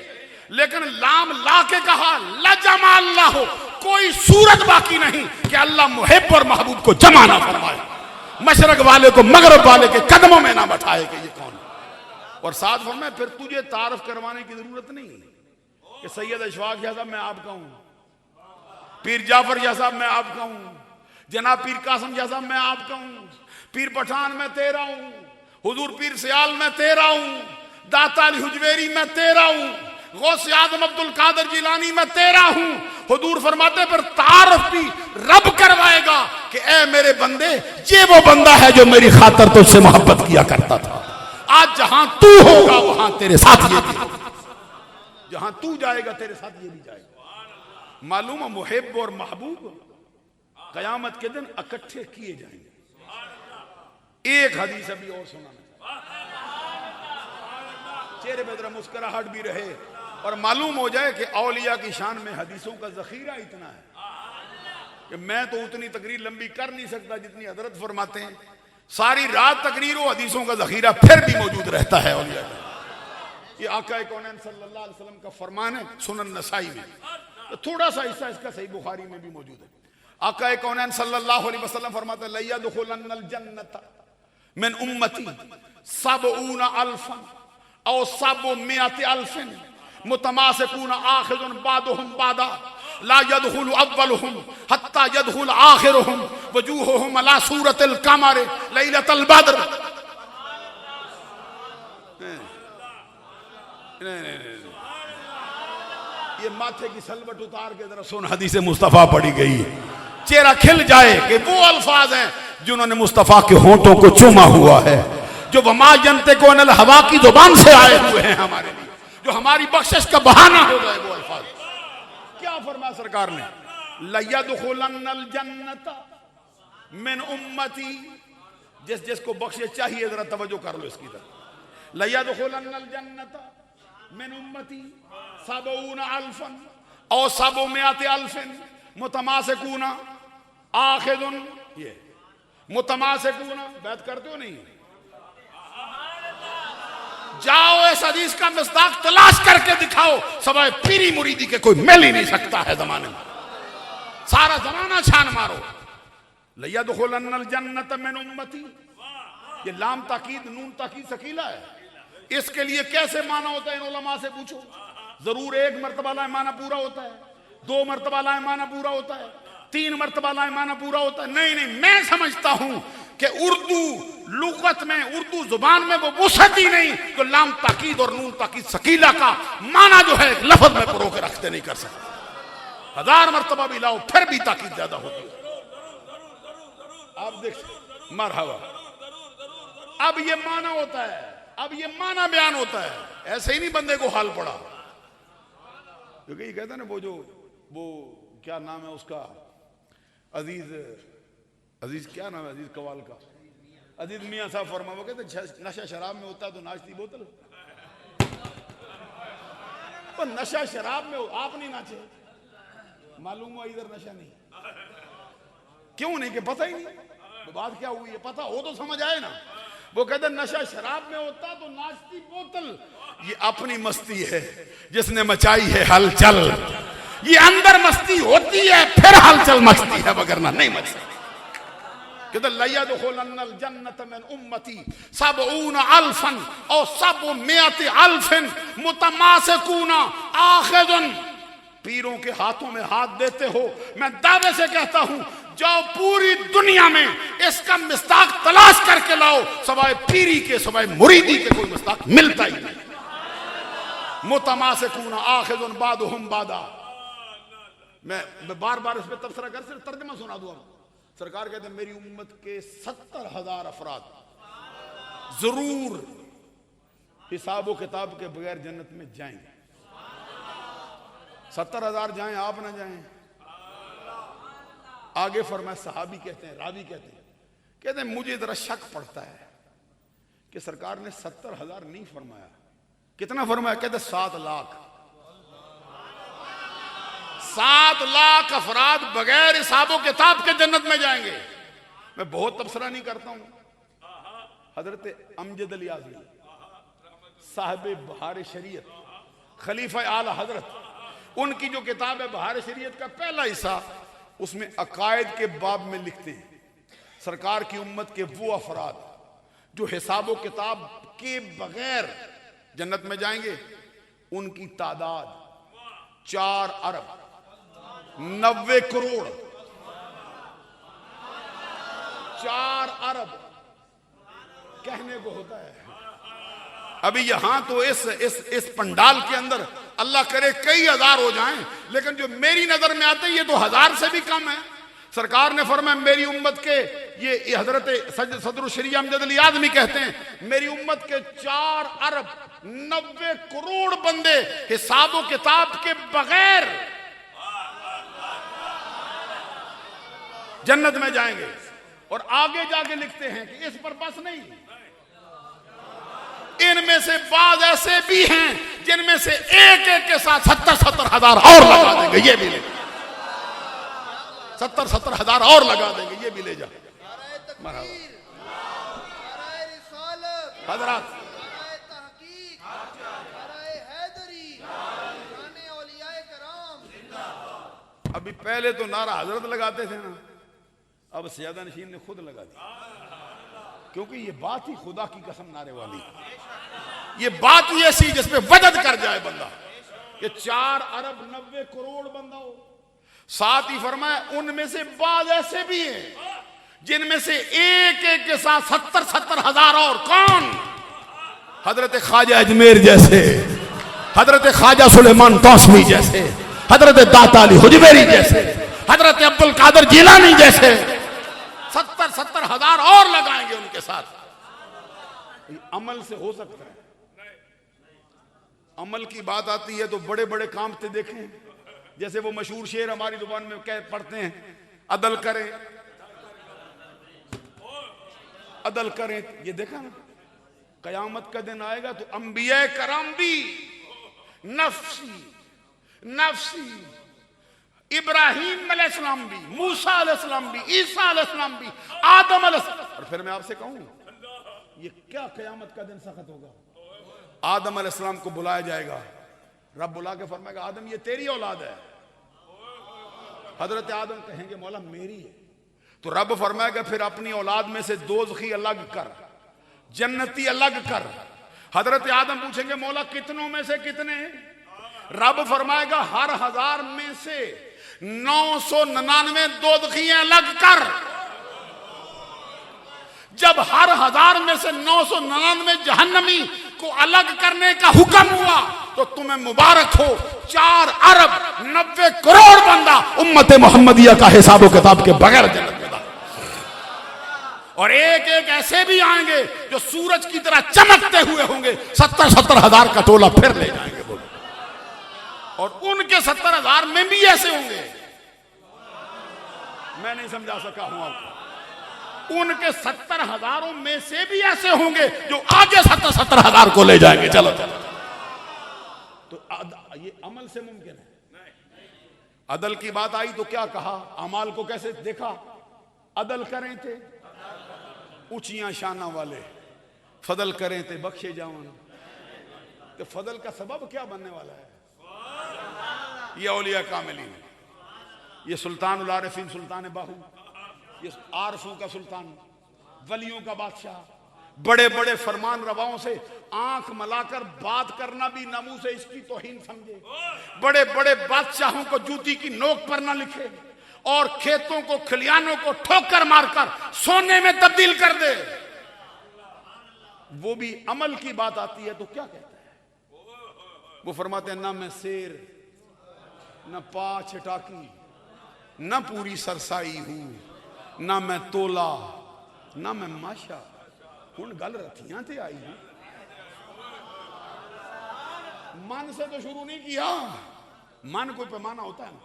लेकिन लाम ला के कहा लजमा अल्लाह हो, कोई सूरत बाकी नहीं कि अल्लाह मुहिब और महबूब को जमा ना फरमाए, मशरक वाले को मगरब वाले के कदमों में ना बैठाए कि ये कौन है। और साथ फरमाए फिर तुझे तारफ करवाने की जरूरत नहीं कि सैयद अशफाक शाह साहब मैं आपका हूं, पीर जाफर शाह साहब मैं आपका हूं, जनाब पीर कासिम शाह साहब मैं आपका हूं, पीर पठान मैं तेरा हूं, हुजूर पीर सियाल मैं तेरा हूं, दाता अली हुजवेरी मैं तेरा हूं, गौसे आजम अब्दुल कादर जिलानी मैं तेरा हूं। हुजूर फरमाते फिर तारफ भी रब करवाएगा कि ए मेरे बंदे, ये वो बंदा है जो मेरी खातिर तुझसे मोहब्बत किया करता था। आज जहां तू होगा वहां तेरे साथ ये भी होगा, जहां तू जाएगा तेरे साथ ये भी जाएगा। मालूम है मुहिब और महबूब कयामत के दिन इकट्ठे किए जाएंगे। एक हदीस अभी और सुनाना, चेहरे पे जरा मुस्कुराहट भी रहे और मालूम हो जाए कि औलिया की शान में हदीसों का जखीरा इतना है कि मैं तो उतनी तकरीर लंबी कर नहीं सकता जितनी हजरत फरमाते हैं। सारी रात तकरीरों हदीसों का जखीरा फिर भी मौजूद रहता है औलिया का। ये आका कौनैन सल्लल्लाहु अलैहि वसल्लम का फरमान है, सुनन नसाई में। तो थोड़ा सा हिस्सा इसका सही बुखारी में भी मौजूद है। आका कौनैन सल्लल्लाहु अलैहि वसल्लम फरमाते हैं लयदखुलन्नल जन्नत मिन उम्मती सबऊना अल्फन और सबो मियाति अल्फिन मुतमासिकून आखिरुन बादुहुम बादा ला यदखुलु अव्वलुहुम हत्ता यदखुल आखिरुहुम वजूहुहुम अला सूरतिल कमर लैलतल बद्र। नहीं नहीं नहीं, ये माथे की सलवट उतार के जरा सुन, हदीस मुस्तफा पढ़ी गई है, चेहरा खिल जाए कि वो अल्फाज हैं जिन्होंने मुस्तफा के होंठों को चूमा हुआ है, जो वमा जनते को अनल हवा की जुबान से आए हुए हैं हमारे लिए, जो हमारी बख्शिश का बहाना हो गए वो अल्फाज। क्या फरमाया सरकार ने, लयदखुलन्नल जन्नत मिन उम्मती, जिस जिसको बख्शिश चाहिए जरा तवज्जो कर लो इसकी तरफ, लयदखुलन्नल जन्नत मिन उम्मती सबऊन अल्फन और सबउमियत अल्फिन मुतमासिकूना आखिदुन, ये मुतमासिकूना बैत करते हो नहीं, जाओ इस हदीस का मिस्दाक तलाश करके दिखाओ, सवाए पीरी मुरीदी के कोई मिल ही नहीं सकता है जमाने में, सारा जमाना छान मारो। लयदखुलन्नल जन्नत मिन उम्मती, ये लाम ताकीद नून ताकीद सकीला है, इसके लिए कैसे माना होता है इन उलमा से पूछो। जरूर एक मर्तबा लाए माना पूरा होता है, दो मर्तबा लाए माना पूरा होता है, तीन मर्तबा लाए माना पूरा होता है, नहीं नहीं, मैं समझता हूं कि उर्दू लुगत में, उर्दू जुबान में वो वुसअत ही नहीं तो लाम ताकीद और नून ताकीद सकीला का माना जो है लफ्ज में परो के रखते नहीं कर सकते, 1000 मर्तबा भी लाओ फिर भी ताकीद ज्यादा होती है। आप देख मरहबा, अब ये माना होता है, अब ये माना बयान होता है, ऐसे ही नहीं बंदे को हाल पड़ा, क्योंकि ये कहते हैं ना वो क्या नाम है उसका, अजीज क्या नाम है अजीज कवाल का, अजीज मियां साहब फरमा, वो कहते नशा शराब में होता है तो नाचती बोतल, पर नशा शराब में हो आप नहीं नाचे, मालूम हुआ इधर नशा नहीं, क्यों नहीं कि पता ही नहीं तो बात क्या हुई है, पता हो तो समझ आए ना। वो कहते नशा शराब में होता तो नाचती बोतल, ये अपनी मस्ती है जिसने मचाई है हलचल, ये अंदर मस्ती होती है फिर हलचल मचती है, वगरना नहीं मचती। कहते लयदखुलन्नल जन्नत मिन उम्मती सबऊन अल्फन और सबउमियत अल्फिन मुतमासिकूना आखिदुन, पीरों के हाथों में हाथ देते हो, मैं दावे से कहता हूं जाओ पूरी दुनिया में इसका मिस्ताक तलाश करके लाओ, सवाए पीरी के सवाए मुरीदी के कोई मिस्ताक मिलता ही नहीं। मुतमासिकूना आखिदुन बादुहुम बादा, मैं बार बार इस पे तबसरा कर सिर्फ तर्जुमा सुना दूं। सरकार कहते हैं मेरी उम्मत के 70,000 अफराद जरूर हिसाब किताब के बगैर जन्नत में जाएंगे। 70,000 जाएं आप ना जाएं। आगे फरमाया सहाबी कहते हैं, रावी कहते हैं मुझे जरा शक पड़ता है कि सरकार ने 70,000 नहीं फरमाया, कितना फरमाया, कहते 7 लाख। 7 लाख अफराद बगैर हिसाबो किताब के जन्नत में जाएंगे। मैं बहुत तबसरा नहीं करता हूं, हजरत अमजद अली आज़मी साहिब बहार शरीयत खलीफा आला हजरत, उनकी जो किताब है बहार शरीयत का पहला हिस्सा, उसमें अकायद के बाब में लिखते हैं सरकार की उम्मत के वो अफराद जो हिसाबो किताब के बगैर जन्नत में जाएंगे, उनकी तादाद 4 अरब 90 करोड़ 4 अरब कहने को होता है। अभी यहां तो इस पंडाल के अंदर अल्लाह करे कई हजार हो जाएं, लेकिन जो मेरी नजर में आते हैं ये तो 1000 से भी कम है। सरकार ने फरमाया मेरी उम्मत के, ये हजरत सदरुल शरिया अमजद अली आज़मी कहते हैं मेरी उम्मत के 4 अरब 90 करोड़ बंदे हिसाबो किताब के बगैर जन्नत में जाएंगे। और आगे जाके लिखते हैं कि इस पर बस नहीं, इनमें से बाद ऐसे भी हैं जिनमें से एक के साथ 70-70 हजार और लगा देंगे, ये भी ले 70-70 हजार और लगा देंगे, ये भी ले जा। हजरात अभी पहले तो नारा हजरत लगाते थे ना, अब सैयदा नशीन ने खुद लगा दिया, क्योंकि ये बात ही खुदा की कसम नारे वाली, ये बात ही ऐसी जिसपे वजद कर जाए बंदा। ये 4 अरब 90 करोड़ बंदा हो, साथ ही फरमाया उनमें से बाद ऐसे भी हैं जिनमें से एक के साथ 70-70 हजार और। कौन? हजरत ख्वाजा अजमेर जैसे, हजरत ख्वाजा सुलेमान तौसवी जैसे, हजरत दाता अली हुजवेरी जैसे, हजरत अब्दुल कादर जिलानी जैसे 70-70 हजार और लगाएंगे उनके साथ। अमल से हो सकता है। अमल की बात आती है तो बड़े बड़े काम थे देखें, जैसे वो मशहूर शेर हमारी जुबान में कह पढ़ते हैं, अदल करें अदल करें। ये देखा ना, कयामत का दिन आएगा तो अंबिया करम भी नफ्सी नफ्सी, इब्राहिम अलैहिस्सलाम भी, मूसा अलैहिस्सलाम भी, ईसा अलैहिस्सलाम भी, आदम अलैहिस्सलाम। और फिर मैं आपसे कहूं, ये क्या कयामत का दिन सख्त होगा। आदम अलैहिस्सलाम को बुलाया जाएगा, रब बुला के फरमाएगा आदम ये तेरी औलाद है। हजरत आदम कहेंगे मौला मेरी है। तो रब फरमाएगा फिर अपनी औलाद में से दोज़खी अलग कर, जन्नती अलग कर। हजरत आदम पूछेंगे मौला कितनों में से कितने? रब फरमाएगा हर 1000 में से 999 दोज़खियां अलग कर। जब हर 1000 में से 999 जहन्नमी को अलग करने का हुक्म हुआ तो तुम्हें मुबारक हो, 4 अरब 90 करोड़ बंदा उम्मत मोहम्मदिया का हिसाब किताब के बगैर जन्नत में दाखिल। और एक एक ऐसे भी आएंगे जो सूरज की तरह चमकते हुए होंगे, 70-70 हजार का टोला फिर ले जाएंगे बोलो। और उनके 70 हजार में भी ऐसे होंगे, मैं नहीं समझा सका हूं आपको, उनके 70 हजारों में से भी ऐसे होंगे जो आगे 70-70 हजार को ले जाएंगे। चलो चलो, तो ये अमल से मुमकिन है। अदल की बात आई तो क्या कहा, अमाल को कैसे देखा, अदल करें थे ऊंचियां शाना वाले, फदल करें थे बख्शे जावन। तो फदल का सबब क्या बनने वाला है? ये औलिया कामिलीन, ये सुल्तान उल आरिफीन, सुल्तान बाहू, ये आरफों का सुल्तान, वलियों का बादशाह, बड़े बड़े फरमान रवाओं से आंख मलाकर बात करना भी नमू से इसकी तौहीन समझे। बड़े बड़े बादशाहों को जूती की नोक पर ना लिखे और खेतों को खलियानों को ठोकर मारकर सोने में तब्दील कर दे। वो भी अमल की बात आती है तो क्या कहता है? वो फरमाते हैं ना मैं शेर, न पा छटाकी, न पूरी सरसाई हूं, ना मैं तोला, ना मैं माशा, हुण गल रथियां ते आई हूं। मन से तो शुरू नहीं किया, मन कोई पैमाना होता है ना,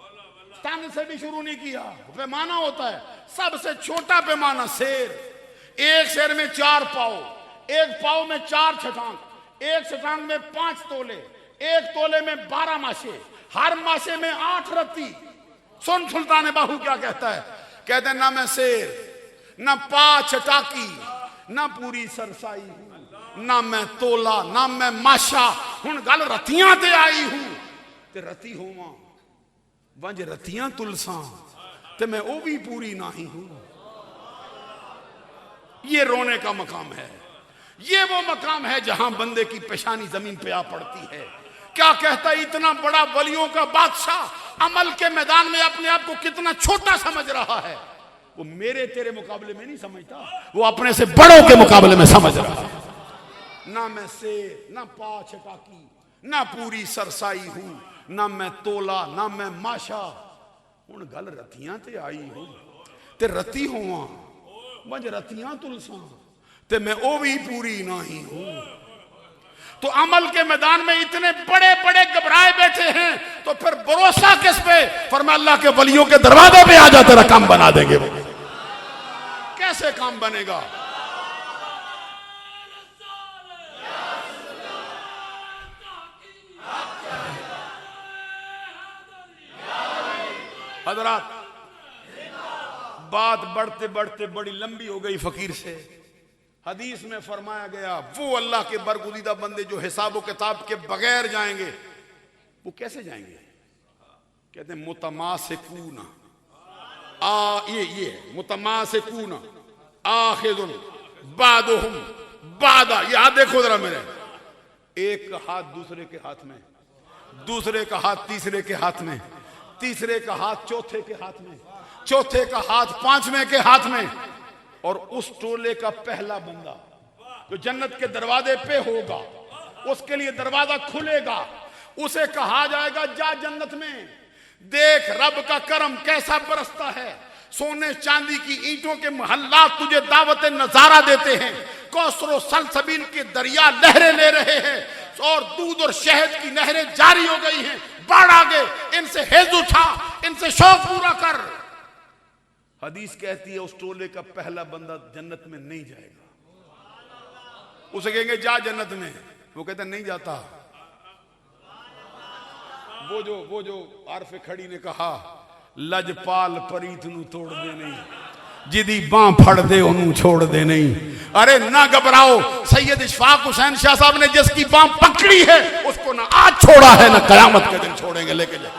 तन से भी शुरू नहीं किया, पैमाना होता है। सबसे छोटा पैमाना शेर, एक शेर में 4 पाव, एक पाव में 4 छटांग, एक छटांग में 5 तोले, एक तोले में 12 माशे, हर माशे में 8 रत्ती। सुन सुल्तान बाहू क्या कहता है, कहते हैं ना मैं शेर, ना पा छटाकी, ना पूरी सरसाई हूं, ना मैं तोला, ना मैं माशा, हुण गल रतियां ते आई हूं। ते रती होवां वंज रतियां तुलसा, ते मैं ओ भी पूरी नाही हूं। ये रोने का मकाम है, ये वो मकाम है जहां बंदे की पेशानी जमीन पे आ पड़ती है। क्या कहता है, इतना बड़ा वलियों का बादशाह अमल के मैदान में अपने आप को कितना छोटा समझ रहा है। वो मेरे तेरे मुकाबले में नहीं समझता, वो अपने से बड़ों के मुकाबले में समझ रहा है। ना मैं शेर, ना पा छटाकी, ना पूरी सरसाई हूं, ना मैं तोला, ना मैं माशा, हुण गल रतियां ते आई हूं। ते रती होवां वंज रतियां तुलसा, ते मैं ओ भी पूरी नाही हूं। तो अमल के मैदान में इतने बड़े बड़े घबराए बैठे हैं, तो फिर भरोसा किस पे? फरमाया अल्लाह के वलियों के दरवाजे पे आ जा, तेरा काम बना देंगे। वो कैसे काम बनेगा? हजरात, बात बढ़ते बढ़ते बड़ी लंबी हो गई फकीर से। हदीस में फरमाया गया वो अल्लाह के बरगुज़ीदा बंदे जो हिसाब किताब के बगैर जाएंगे, वो कैसे जाएंगे? कहते हैं मुतमासिकूना, ये मुतमासिकूना आखिरुन बादुहुम बादा। याद देखो जरा मेरे, एक का हाथ दूसरे के हाथ में, दूसरे का हाथ तीसरे के हाथ में, तीसरे का हाथ चौथे के हाथ में, चौथे का हाथ पांचवें के हाथ में। और उस टोले का पहला बंदा जो जन्नत के दरवाजे पे होगा, उसके लिए दरवाजा खुलेगा। उसे कहा जाएगा जा जन्नत में, देख रब का करम कैसा बरसता है, सोने चांदी की ईंटों के महल्लात तुझे दावत नजारा देते हैं, कौसर सलसबील के दरिया लहरें ले रहे हैं और दूध और शहद की नहरें जारी हो गई हैं, बाढ़ आ गए, इनसे हेज उठा, इनसे शौक पूरा कर। हदीस कहती है उस टोले का पहला बंदा जन्नत में नहीं जाएगा। उसे कहेंगे जा जन्नत में, वो कहता नहीं जाता। वो जो आरफे खड़ी ने कहा लजपाल परीत नू तोड़ दे नहीं, जिदी बां फड़ दे ओनू छोड़ दे नहीं। अरे ना घबराओ, सैयद इशफाक हुसैन शाह साहब ने जिसकी बां पकड़ी है उसको ना आज छोड़ा है ना कयामत के दिन छोड़ेंगे। लेके जाए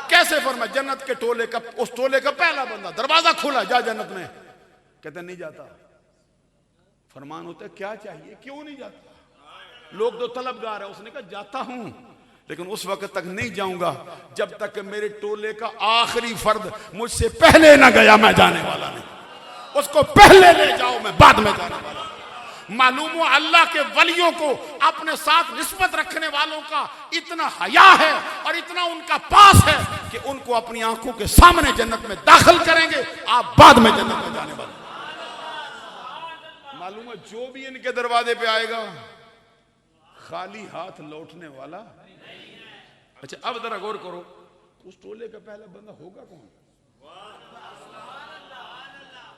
कैसे फरमाया, जन्नत के टोले का, उस टोले का पहला बंदा, दरवाजा खुला जा जन्नत में, कहते नहीं जाता। फरमान होता है क्या चाहिए, क्यों नहीं जाता? लोग तो तलबगार है। उसने कहा जाता हूं लेकिन उस वक्त तक नहीं जाऊंगा जब तक मेरे टोले का आखिरी फर्द मुझसे पहले ना गया, मैं जाने वाला नहीं। उसको पहले ले जाओ, मैं बाद में जाने वाला। मालूम हो अल्लाह के वलियों को अपने साथ निस्बत रखने वालों का इतना हया है और इतना उनका पास है कि उनको अपनी आंखों के सामने जन्नत में दाखिल करेंगे, आप बाद में जन्नत में जाने वाले। मालूम है जो भी इनके दरवाजे पे आएगा खाली हाथ लौटने वाला। अच्छा अब जरा गौर करो, उस टोले का पहला बंदा होगा कौन?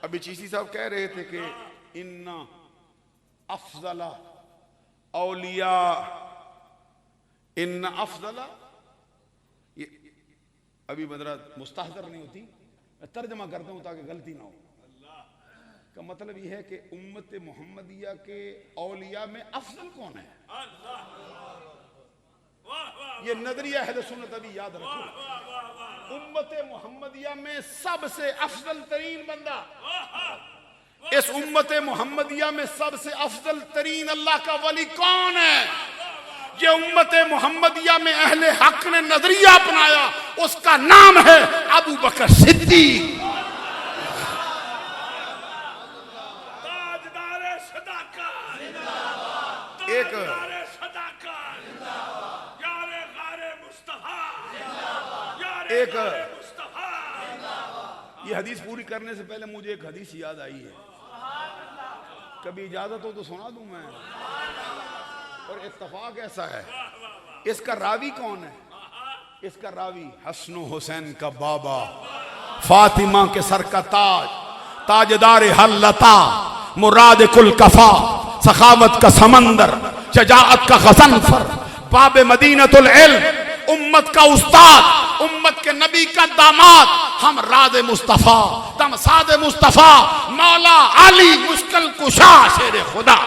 अभी चीसी साहब कह रहे थे कि इन्ना अफजला औलिया, इन्ना अफजला, ये अभी बदरा मुस्तहज़र नहीं होती, मैं तर्जमा करता हूं ताकि गलती ना हो। का मतलब यह है कि उम्मत मोहम्मदिया के औलिया में अफजल कौन है? ये नजरिया अहले सुन्नत अभी याद रखो। उम्मत मोहम्मदिया में सबसे अफजल तरीन बंदा, इस उम्मत मोहम्मदिया में सबसे अफजल तरीन अल्लाह का वली कौन है? ये उम्मत मोहम्मदिया में अहले हक ने नजरिया अपनाया, उसका नाम है अबू बकर सिद्दीक। एक ये हदीस पूरी करने से पहले मुझे एक हदीस याद आई है, कभी इजाजत हो तो सुना दूं मैं। और इत्तफाक ऐसा है, इसका रावी कौन है? इसका रावी हसन हुसैन का बाबा, फातिमा के सर का ताज, ताजदार हल्लता, मुराद कुल कफा, सखावत का समंदर, शजाअत का गज़नफर, बाब मदीनतुल इल्म, उम्मत का उस्ताद, उम्मत के नबी का दामाद, हम राज मुस्तफा, तमसाद मुस्तफा, मौला अली मुश्किल कुशा शेर खुदा।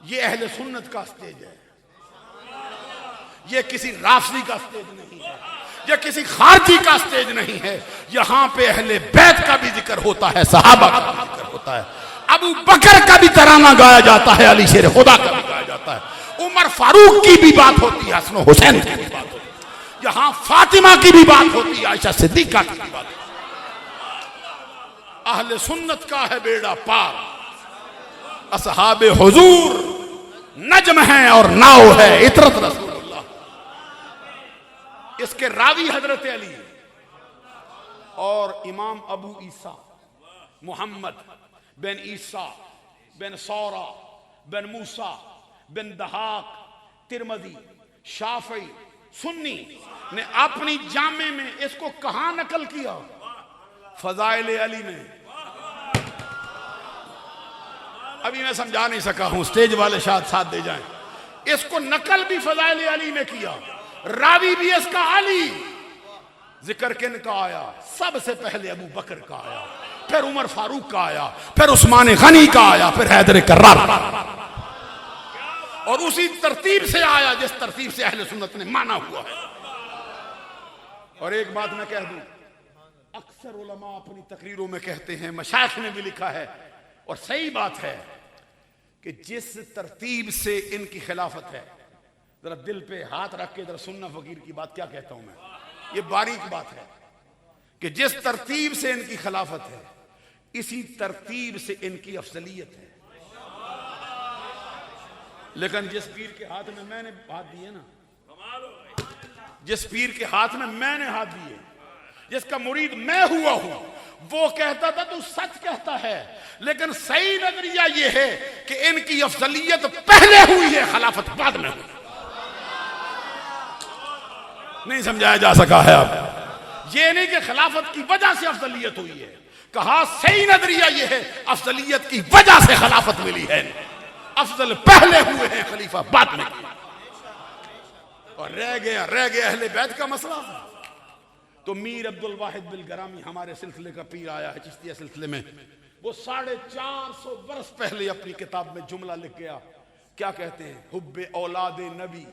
ये अहले सुन्नत का स्टेज है, ये किसी राफी का स्टेज नहीं है, ये किसी खारजी का स्टेज नहीं है। यहां पे अहले बैत का भी जिक्र होता है, सहाबा का भी जिक्र होता है, अबू बकर का भी तराना गाया जाता है, अली शेर खुदा का भी गाया जाता है, उमर फारूक की भी बात होती है, हसन हुसैन की भी बात होती है, यहां फातिमा की भी बात होती है, आयशा सिद्दीका की भी बात होती है। अहले सुन्नत का है बेड़ा पार, असहाबे हुजूर नजम है और नाव है इतरत रसूलुल्लाह। इसके रावी हजरत अली और इमाम अबू ईसा मोहम्मद बिन ईसा बिन सौरा बिन मूसा बिन दहाक तिरमजी शाफी सुन्नी ने अपनी जामे में इसको कहां नकल किया? फजाइल अली में। अभी मैं समझा नहीं सका हूं, स्टेज वाले शायद साथ दे जाएं। इसको नकल भी फजाइल अली में किया, रावी भी इसका अली। जिक्र किन का आया? सबसे पहले अबू बकर का आया, फिर उमर फारूक का आया, फिर उस्मान गनी का आया, फिर हैदर कर्रार, और उसी तरतीब से आया जिस तरतीब से अहले सुन्नत ने माना हुआ है। और एक बात मैं कह दूं, अक्सर उलमा अपनी तकरीरों में कहते हैं, मशाइख ने भी लिखा है और सही बात है कि जिस तरतीब से इनकी खिलाफत है, जरा दिल पे हाथ रख के जरा सुन्ना फकीर की बात क्या कहता हूं मैं, ये बारीक बात है कि जिस तरतीब से इनकी खिलाफत है इसी तरतीब से इनकी अफजलियत है। लेकिन जिस पीर के हाथ में मैंने हाथ दिए ना, जिस पीर के हाथ में मैंने हाथ दिए, जिसका मुरीद मैं हुआ हूं, वो कहता था तू सच कहता है, लेकिन सही नजरिया ये है कि इनकी अफजलियत पहले हुई है, खिलाफत बाद में हुई। नहीं समझाया जा सका है अब। ये नहीं कि खिलाफत की वजह से अफजलियत हुई है, कहा सही नजरिया ये है अफजलियत की वजह से खिलाफत मिली है। अफजल पहले हुए हैं, खलीफा बाद में। और रह गया अहले बैत का मसला। तो मीर अब्दुल वाहिद बिल गरामी हमारे सिलसिले का पीर आया है, चिश्तिया सिलसिले में। वो 450 बरस पहले अपनी किताब में जुमला लिख गया। क्या कहते हैं? हुब्बे औलादे नबी।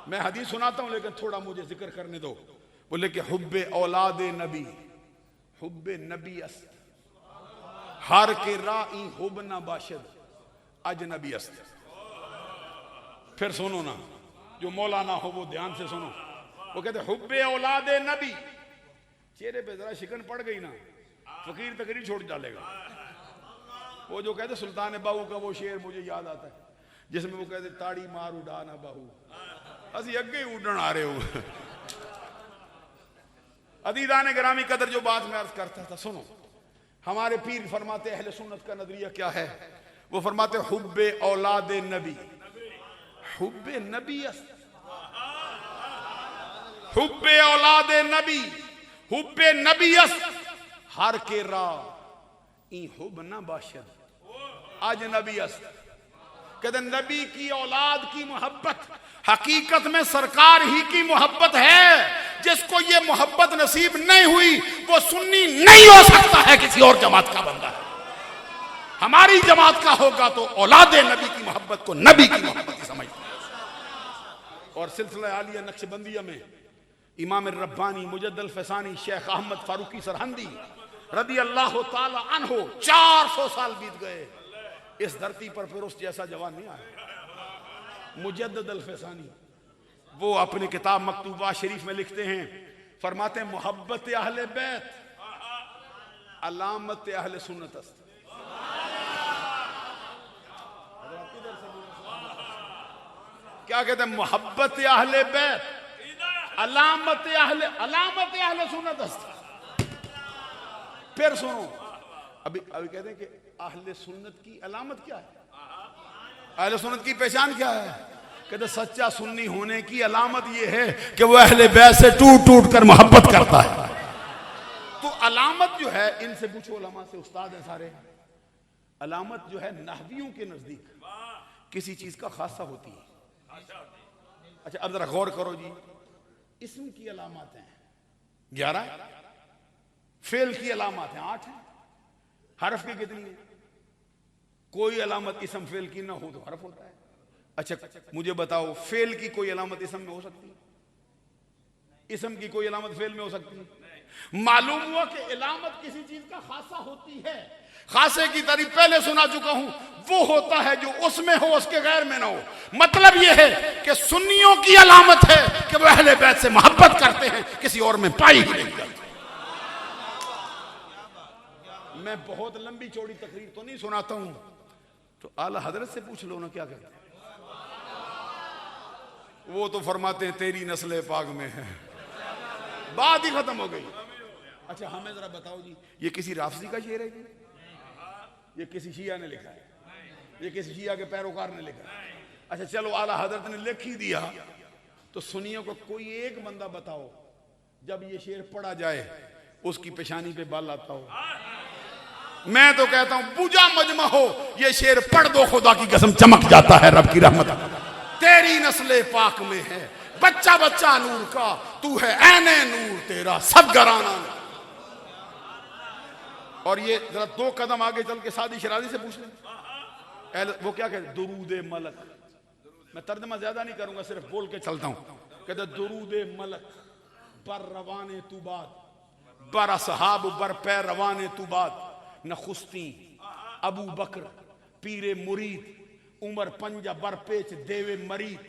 मैं हदीस सुनाता हूं लेकिन थोड़ा मुझे जिक्र करने दो। बोले कि हुब्बे औलादे नबी, हुब्बे नबी अस्त, हर के राई हुब न बाशद अजनबी अस्त। फिर सुनो ना, जो मौलाना हो वो ध्यान से सुनो। वो कहते हुब्बे औलादे नबी, चेहरे पे जरा शिकन पड़ गई ना, फकीर तकरीर छोड़ डालेगा। वो जो कहते सुल्तान बाहू का वो शेर मुझे याद आता है, जिसमें वो कहते ताड़ी मार उड़ाना बाहू, असि अगे ही उड़न आ रहे हो। अदीदान ग्रामी कदर जो बात मैं अर्ज करता था, सुनो। हमारे पीर फरमाते अहले सुन्नत का नजरिया क्या है? वो फरमाते हुब्बे औलादे नबी, हुब्बे नबी अस्त, हुब्बे औलादे नबी, हुब्बे नबी अस्त, हर के रा ई हुब न बाशद अजनबी अस्त। कहते नबी की औलाद की मोहब्बत हकीकत में सरकार ही की मोहब्बत है। जिसको ये मोहब्बत नसीब नहीं हुई वो सुन्नी नहीं हो सकता है, किसी और जमात का बंदा है। हमारी जमात का होगा तो औलादे नबी की मोहब्बत को नबी की मोहब्बत ही समझते हैं। और सिलसिला आलिया नक्शबंदिया में इमाम रब्बानी मुजद्दल फैसानी शेख अहमद फारूकी सरहंदी रदी अल्लाह ताला अन्हो 400 साल बीत गए, इस धरती पर फिर उस जैसा जवान नहीं आया। मुजद्दद अल फैसानी वो अपनी किताब मकतूबा शरीफ में लिखते हैं, फरमाते हैं मोहब्बत अहले बैत अलामत अहले सुन्नत अस्त। क्या कहते हैं? मोहब्बत अहले बैत अलामत अहले सुन्नत अस्त। फिर सुनो, अभी कहते हैं कि अहले सुन्नत की अलामत क्या है, अहले सुन्नत की पहचान क्या है? कहते सच्चा सुन्नी होने की अलामत यह है कि वह अहले बैत से टूट टूट कर मोहब्बत करता है। तो अलामत जो है, इनसे पूछो, उलमा से, उस्ताद है सारे। अलामत जो है नहवियों के नजदीक किसी चीज का खासा होती है। अच्छा अब जरा गौर करो जी, इस्म की अलामत हैं 11, फेल की अलामत हैं 8 हैं, हरफ की कितनी है? कोई अलामत इस्म फेल की ना हो तो हरफ होता है। अच्छा मुझे बताओ, फेल की कोई अलामत इस्म में हो सकती है? इस्म की कोई अलामत फेल में हो सकती है? मालूम हुआ कि अलामत किसी चीज का खासा होती है। खासे की तारीफ पहले सुना चुका हूं, वो होता है जो उसमें हो, उसके गैर में ना हो। मतलब यह है कि सुन्नियों की अलामत है कि वह अहले बैत से मोहब्बत करते हैं, किसी और में पाई ही नहीं जाती। मैं बहुत लंबी चौड़ी तकरीर तो नहीं सुनाता हूं, तो आला हजरत से पूछ लो ना क्या कहते हैं। वो तो फरमाते हैं तेरी नस्ल पाक में है, बात ही खत्म हो गई। अच्छा हमें जरा बताओ जी, ये किसी राफजी का शेर है जी? ये किसी शिया ने लिखा है? ये किसी शिया के पैरोकार ने लिखा है? अच्छा चलो आला हजरत ने लिख ही दिया, तो सुनियों को कोई एक बंदा बताओ जब ये शेर पढ़ा जाए उसकी पेशानी पे बाल आता हो। मैं तो कहता हूं पूजा मजमा हो, ये शेर पढ़ दो, खुदा की कसम चमक जाता है रब की रहमत। तेरी नस्ले पाक में है बच्चा बच्चा नूर का, तू है ऐने नूर तेरा सब घराना। और ये जरा 2 कदम आगे चल के शादी शरादी से पूछ लें, वो क्या कहते? दुरूदे मलक। मैं तर्जमा ज्यादा नहीं करूंगा, सिर्फ बोल के चलता हूं। कहते दुरूदे मलक बर रवाने तू बाद, बर असहाब बर पै रवाने तू बाद, नखुस्ती अबू बकर पीरे मुरीद, उमर पंजा बर पेच देवे मरीद,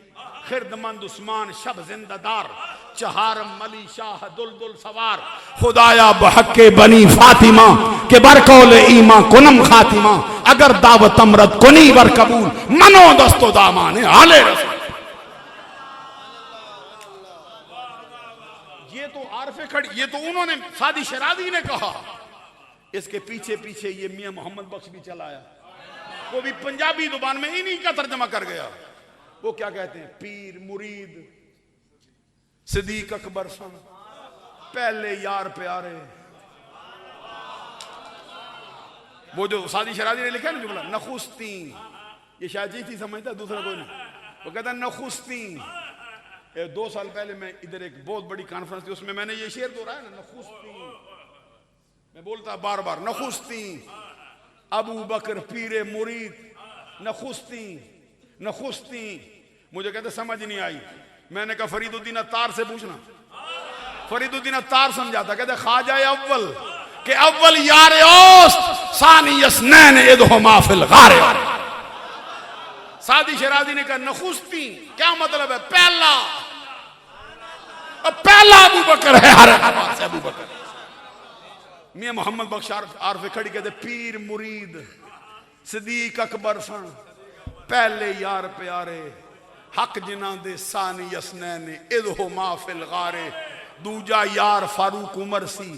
खिरदमंद उस्मान शब जिंदादार, चहारम मली शाह दुल सवार, खुदाया बहक के बनी फातिमा के बरकौल ईमा कुनम खातिमा, अगर दावत अमरत कुनी वर कबूल मनो दस्तो दामाने आले रसूल। ये तो आरफे खड़ी, ये तो उन्होंने सादी शरादी ने कहा, इसके पीछे पीछे ये मियां मोहम्मद बख्श भी चलाया, वो भी पंजाबी जुबान में इन्हीं का तर्जमा कर गया। वो क्या कहते हैं, पीर मुरीद सिद्दीक अकबर सन पहले यार प्यारे। वो जो सादी शरादी ने लिखा है ना जुमला नखुस्ती, ये शायद जी थी समझता, दूसरा कोई नहीं। वो कहता है नखुस्ती। 2 साल पहले मैं इधर एक बहुत बड़ी कॉन्फ्रेंस थी, उसमें मैंने ये शेर दोहराया ना, नखुस्ती। मैं बोलता बार बार नखुस्ती अबू बकर पीरे मुरीद नखुस्ती नखुस्ती। मुझे कहते समझ नहीं आई। मैंने कहा फरीदुद्दीन अत्तार से पूछना, फरीदुद्दीन अत्तार समझाता। कहते ख्वाजा अव्वल के अव्वल यार औस्त सानी यसनैन इदहुमा फिल गारे। सादी शरादी ने कहा नखुस्ती क्या मतलब है, पहला, पहला अबू बकर है, हर से अबू बकर। मियां मोहम्मद बख्श आरफे खड़ी कहते पीर मुरीद सिद्दीक अकबर सन पहले यार प्यारे, हक जिन्हां दे सानी यसनैन इदहुमा फिल गारे। दूजा यार फारूक उमर सी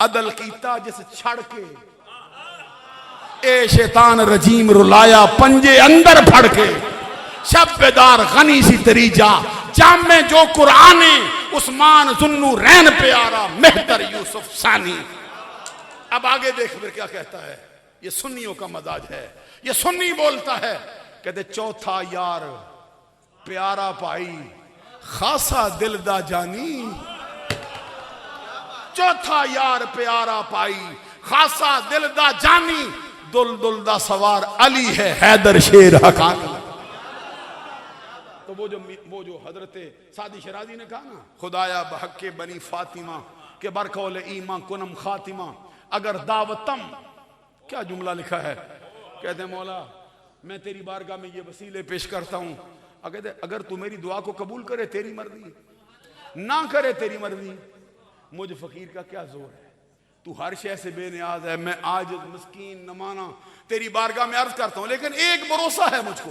अदल कीता जिस छड़ के, ए शैतान रजीम रुलाया पंजे अंदर फड़ के। शब्बेदार गनी सी तरीजा जामे जो कुरानी, उस्मान जुन्नू रैन प्यारा मेहतर यूसुफ सानी। अब आगे देख फिर क्या कहता है, ये सुन्नियों का मजाज है, ये सुन्नी बोलता है। कहते चौथा यार प्यारा पाई खासा दिल दा जानी। चौथा यार प्यारा पाई खासा दिल दा जानी। दुल दुल दा सवार अली है हैदर शेर हकानी। तो वो जो हजरते सादी शरादी ने कहा ना, खुदाया बहक्के बनी फातिमा के बरकौल ईमा कुनम खातिमा। अगर दावतम, क्या जुमला लिखा है, कहते मौला मैं तेरी बारगाह में ये वसीले पेश करता हूं, अगर तू मेरी दुआ को कबूल करे तेरी मर्जी, ना करे तेरी मर्जी, मुझ फकीर का क्या जोर है, तू हर शय से बेनियाज है, मैं आज मिस्कीन नमाना तेरी बारगाह में अर्ज करता हूं, लेकिन एक भरोसा है मुझको,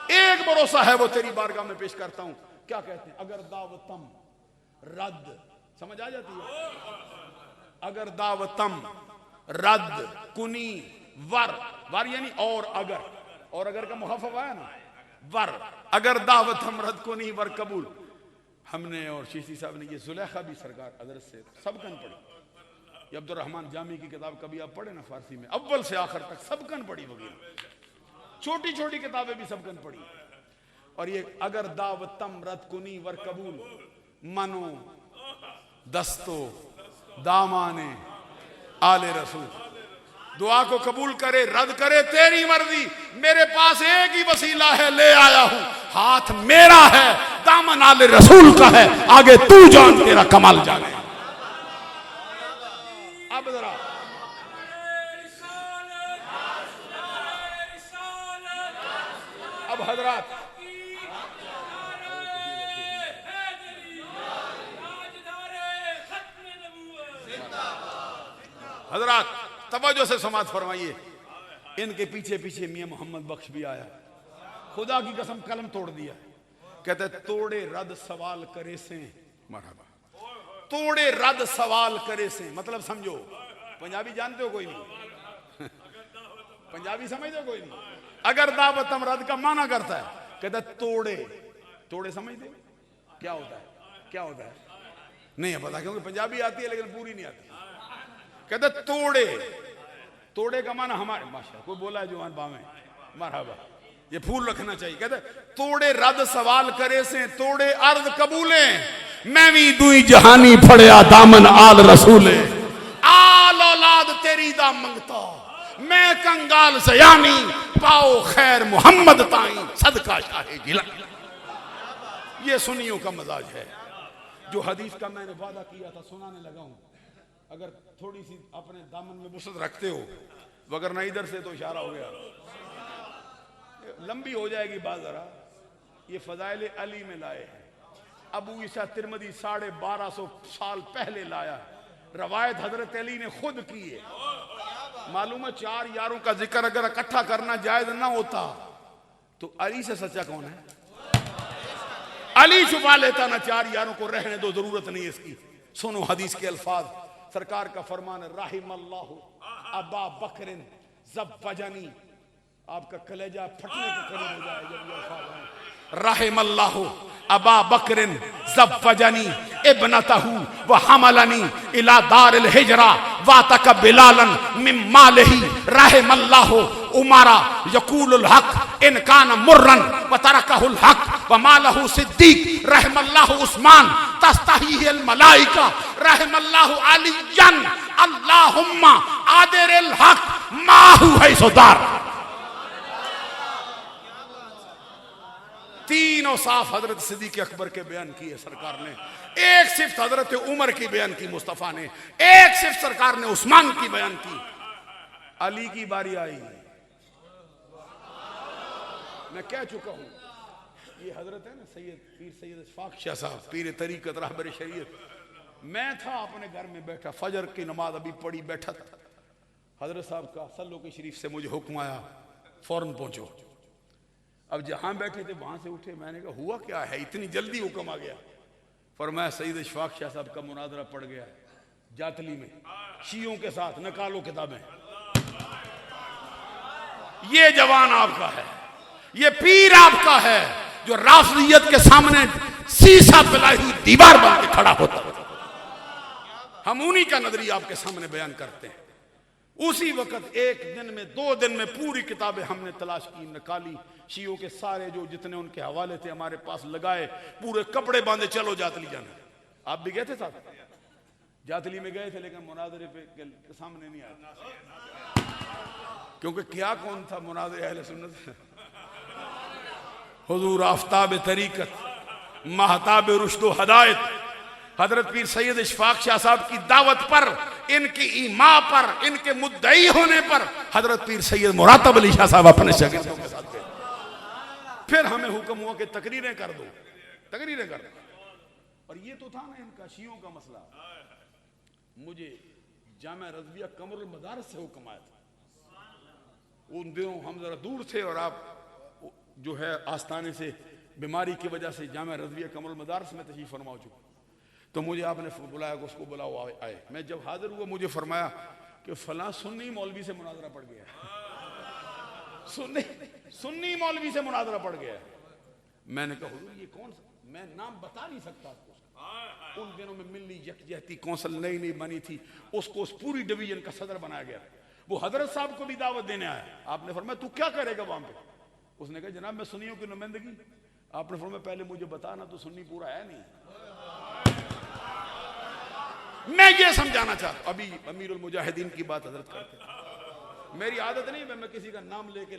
एक भरोसा है वो तेरी बारगाह में पेश करता हूं। क्या कहते हैं, अगर दावतम रद्द, समझ आ जाती है, अगर दावतम रद्द कुनी वर, वर यानी और अगर का मुखफ़फ़ आया ना वर, अगर दावतम रद्द कुनी वर कबूल। हमने और शीशी साहब ने ये जुलेखा भी सरकार हजरत से सबकन पढ़ी, ये अब्दुल रहमान जामी की किताब कभी आप पढ़े ना फारसी में, अव्वल से आखिर तक सबकन पढ़ी वगैरह, छोटी छोटी किताबें भी सबकन पढ़ी। और ये अगर दावतम रद्द कुनी वर कबूल मनो दस्तो दामाने आले रसूल। दुआ को कबूल करे रद्द करे तेरी मर्जी, मेरे पास एक ही वसीला है, ले आया हूं, हाथ मेरा है, दामन आले रसूल का है, आगे तू जान तेरा कमाल जाने। अब जरा अब हजरात हजरात तवज्जो से समाज फरमाइए। इनके पीछे पीछे मियां मोहम्मद बख्श भी आया, खुदा की कसम कलम तोड़ दिया। कहते तोड़े रद सवाल करे से, मरहबा, तोड़े रद सवाल करे से मतलब समझो, पंजाबी जानते हो कोई नहीं पंजाबी समझते हो कोई नहीं। अगर दावतम रद का माना करता है, कहता तोड़े, तोड़े समझते क्या होता है, क्या होता है नहीं है पता, क्योंकि पंजाबी आती है लेकिन पूरी नहीं आती। कहते तोड़े, तोड़े का माना हमारे माशा कोई बोला है जुबान बामे, मरहबा, ये फूल रखना चाहिए। कहते तोड़े रद सवाल करे से, तोड़े अर्ज कबूले, मैं भी दुई जहानी फड़िया दामन आल रसूले। आल औलाद तेरी दा मंगता, मैं कंगाल सयानी, पाओ खैर मोहम्मद ताई सदका शाहे जिला। ये सुन्नियों का मजाज है। जो हदीस का मैंने वादा किया था सुनाने लगा हूं, अगर थोड़ी सी अपने दामन में वुसअत रखते हो, वगरना इधर से तो इशारा हो गया, लंबी हो जाएगी बात जरा। ये फजाइल अली में लाए हैं, अबू ईसा तिरमिज़ी 1250 साल पहले लाया, रवायत हजरत अली ने खुद की है। मालूम है 4 यारों का जिक्र अगर इकट्ठा करना जायज ना होता तो अली से सच्चा कौन है? अली छुपा लेता ना 4 यारों को, रहने दो, जरूरत नहीं इसकी। सुनो हदीस के अल्फाज, सरकार का फरमान है, राहिमल्लाहु अबा बकरिन ज़व्वजनी, आपका कलेजा फटने के करीब हो जाए जब ये अल्फाज आए। राहिमल्लाहु अबा बकरिन ज़व्वजनी इब्नतहु व हमलनी इला दारिल हिजरा वातक बिलालन मिन मालिही। राहिमल्लाहु उमरा यकूलुल हक इन कान मुर्रन व तरकहुल हक व मालहु सिद्दीक। रहमल्लाहु उस्मान तस्तहील मलाइका। रहमल्लाहु अलियन अल्लाहुम्मा आदिरिल हक माहु है सुदार। तीनों साफ हजरत सिद्दीक अकबर के बयान किए सरकार ने, एक सिर्फ हजरत उमर की बयान की मुस्तफा ने, एक सिर्फ सरकार ने उस्मान की बयान की। अली की बारी आई। मैं कह चुका हूं, ये हजरत है ना सैयद पीर सैयद इशफाक शाह साहब, पीर तरीकत रहबर शरीयत। मैं था अपने घर में बैठा, फजर की नमाज अभी पढ़ी बैठा था, हजरत साहब का सल्लो के शरीफ से मुझे हुक्म आया फौरन पहुंचो। अब जहां बैठे थे वहां से उठे, मैंने कहा हुआ क्या है, इतनी जल्दी हुक्म आ गया? फरमाया सैयद इशफाक शाह साहब का मुनाजरा पड़ गया जातली में शियों के साथ, निकालो किताबें। ये जवान आपका है, ये पीर आपका है जो राफियत के सामने शीशा पिलाई हुई दीवार बन के खड़ा होता है। हम उन्हीं का नजरिया आपके सामने बयान करते हैं। उसी वक्त एक दिन में 2 दिन में पूरी किताबें हमने तलाश की, निकाली, शियों के सारे जो जितने उनके हवाले थे हमारे पास लगाए, पूरे कपड़े बांधे, चलो जातली जाना। आप भी गए थे साथ? जातली में गए थे लेकिन मुनाजरे पे सामने नहीं आए, क्योंकि क्या कौन था मुनाजरे अहले सुन्नत? हुजूर आफ्ताब तरीकत, महताब रुश्द हदायत, हजरत पीर सैयद इशफाक शाह साहब की दावत पर, इनकी ईमा पर, इनके मुद्दई होने पर हजरत पीर सैयद मुरातब अली शाह साहब अपने शागिर्दों के साथ गए। फिर हमें हुक्म हुआ कि तकरीरें कर दो, तकरीरें कर दो। और ये तो था ना इनका शियों का मसला। मुझे जामा रज़विया कमरुल मदारिस से हुक्म आया था। उन दिनों हम जरा दूर थे और आप जो है आस्थाने से बीमारी की वजह से जामा रज़विया कमरुल मदारिस में तशरीफ फरमा हो चुका। तो मुझे आपने बुलाया कि उसको बुलाओ आए। मैं जब हाजिर हुआ मुझे फरमाया कि फलां सुन्नी मौलवी से मुनाजरा पड़ गया, सुन्नी मौलवी से मुनाजरा पड़ गया। मैंने कहा हुजूर ये कौन सा, मैं नाम बता नहीं सकता आपको। उन दिनों में मिलनी यकजहती कौंसल नई नई बनी थी, उसको उस पूरी डिवीजन का सदर बनाया गया। वो हजरत साहब को भी दावत देने आया। आपने फरमाया तू क्या करेगा वहां पे? उसने कहा जनाब मैं सुन्नियों की नुमाइंदगी। आपने फरमाया पहले मुझे बताना तो सुन्नी पूरा है नहीं। मैं ये समझाना चाहता, अभी अमीरुल मुजाहिदीन की बात हजरत करते हैं। मेरी आदत नहीं मैं किसी का नाम लेके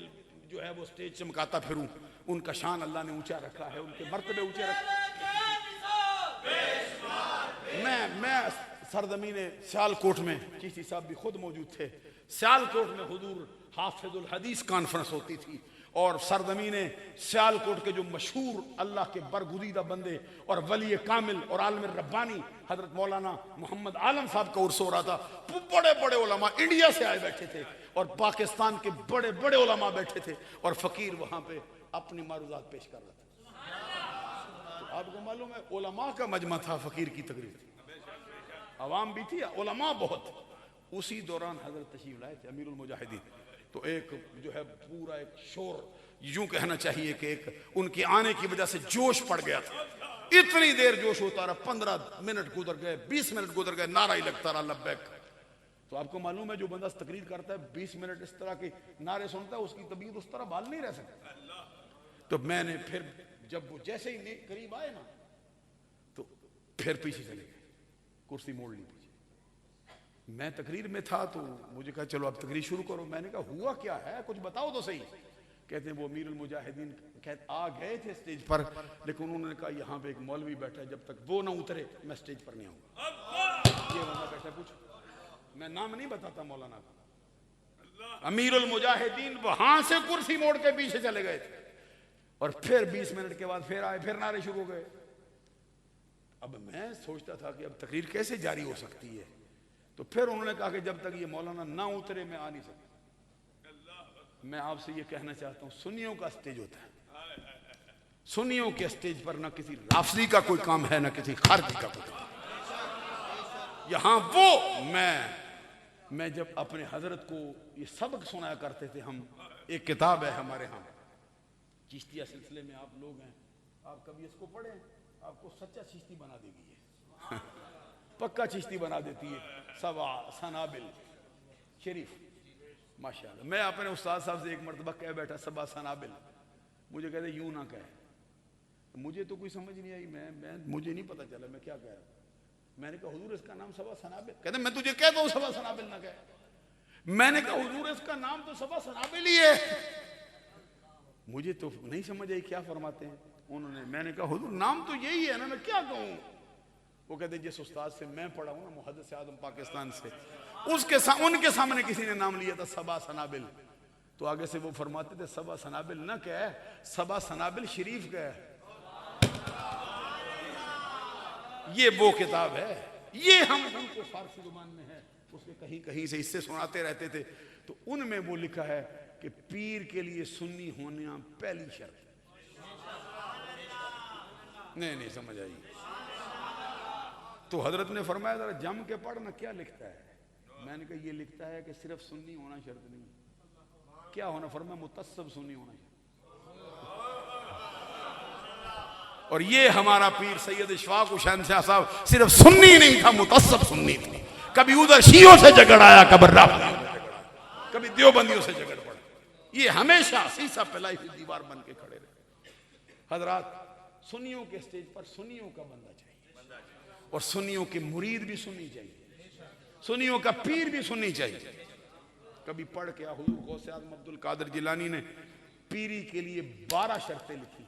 जो है वो स्टेज चमकाता फिरूं। उनका शान अल्लाह ने ऊंचा रखा है, उनके मर्तबे ऊंचे रखे। मैं सरजमीन सियालकोट में, चिश्ती साहब भी खुद मौजूद थे, सियालकोट में हुजूर हाफिजुल हदीस कॉन्फ्रेंस होती थी और सरजमीन सियालकोट के जो मशहूर अल्लाह के बरगुज़ीदा बंदे और वली कामिल और आलम रब्बानी हजरत मौलाना मोहम्मद आलम साहब का उर्स हो रहा था। बड़े बड़े उलमा इंडिया से आए बैठे थे और पाकिस्तान के बड़े बड़े उलमा बैठे थे और फकीर वहां पे अपनी मारूजात पेश कर रहे थे। तो आपको मालूम है उलमा का मजमा था, फकीर की तकरीर थी, अवाम भी थी, उलमा बहुत। उसी दौरान हजरत तशरीफ लाए थे अमीरुल मुजाहिदीन। तो एक जो है पूरा एक शोर, यूं कहना चाहिए कि एक उनके आने की वजह से जोश पड़ गया था। इतनी देर जोश होता रहा, 15 मिनट गुजर गए, 20 मिनट गुजर गए, नारा ही लगता रहा लब्बैक। तो आपको मालूम है जो बंदा तकरीर करता है 20 मिनट इस तरह के नारे सुनता है, उसकी तबीयत उस तरह बाल नहीं रह सकती। तो मैंने फिर जब वो जैसे ही करीब आए ना तो फिर पीछे चले गए, कुर्सी मोड़ ली पीछे। मैं तकरीर में था तो मुझे कहा चलो अब तकरीर शुरू करो। मैंने कहा हुआ क्या है, कुछ बताओ तो सही। कहते हैं वो अमीरुल मुजाहिदीन आ गए थे स्टेज पर, लेकिन उन्होंने कहा यहाँ पे एक मौलवी बैठा है, जब तक वो ना उतरे मैं स्टेज पर नहीं आऊंगा। ये बंदा बैठा, कुछ मैं नाम नहीं बताता मौलाना का। अमीरुल मुजाहिदीन वहां से कुर्सी मोड़ के पीछे चले गए थे और फिर 20 मिनट के बाद फिर आए, फिर नारे शुरू हो गए। अब मैं सोचता था कि अब तकरीर कैसे जारी हो सकती है। तो फिर उन्होंने कहा कि जब तक ये मौलाना ना उतरे मैं आ नहीं सकता। मैं आपसे ये कहना चाहता हूं, सुन्नियों का स्टेज होता है, सुन्नियों के स्टेज पर ना किसी राफजी का कोई काम है ना किसी खारजी का कोई काम। यहां वो मैं जब अपने हजरत को ये सबक सुनाया करते थे हम, एक किताब है हमारे यहाँ चिश्तिया सिलसिले में, आप लोग हैं, आप कभी इसको पढ़ें, आपको सच्चा चिश्ती बना देगी ये पक्का चिश्ती बना देती है। सबा सनाबिल शरीफ माशाल्लाह। मैं अपने उस्ताद साहब से एक मरतबा कह बैठा सबा सनाबिल, मुझे कहते यूं ना कहे, मुझे तो कोई समझ नहीं आई, मुझे नहीं पता चला मैं क्या कह रहा। मैंने कहा हुजूर इसका नाम सबा सनाबिल। कहते मैं तुझे कहता हूं सबा सनाबिल ना कहे। मैंने कहा हुजूर इसका नाम तो सबा सनाबिल ही है, मुझे तो नहीं समझ आई क्या फरमाते हैं उन्होंने। मैंने कहा हुजूर नाम तो यही है ना, मैं क्या कहूं। वो कहते जिस उस्ताद से मैं पढ़ा हूं ना, मुहद्दिस आजम पाकिस्तान से, उनके सामने किसी ने नाम लिया था सबा सनाबिल, तो आगे से वो फरमाते थे सबा सनाबिल ना कह, सबा सनाबिल शरीफ कह। ये वो किताब है, ये हम उनको फारसी जुबान में है, उसके कहीं कहीं से इससे सुनाते रहते थे। तो उनमें वो लिखा है कि पीर के लिए सुन्नी होना पहली शर्त। नहीं समझ आई। तो हजरत ने फरमाया जरा जम के पढ़ना क्या लिखता है। मैंने कहा ये लिखता है कि सिर्फ सुन्नी होना शर्त नहीं, क्या होना, फरमाया मुतस्सब सुन्नी होना शर्त। और ये हमारा पीर सैयद इशफाक हुसैन शाह साहब सिर्फ सुन्नी नहीं था, मुतस्सब सुन्नी थी। कभी उधर शियों से झगड़ आया, कभी राफियों से झगड़ आया, कभी देवबंदियों से झगड़ पड़ा। ये हमेशा शीशा फैलाई हुई दीवार बन के खड़े रहे। हजरात सुन्नियों के स्टेज पर सुन्नियों का बंदा चाहिए, और सुन्नियों के मुरीद भी सुननी चाहिए, सुन्नियों का पीर भी सुननी चाहिए। कभी पढ़ के हुजूर गौसे आज़म अब्दुल कादिर जिलानी ने पीरी के लिए 12 शर्तें लिखी।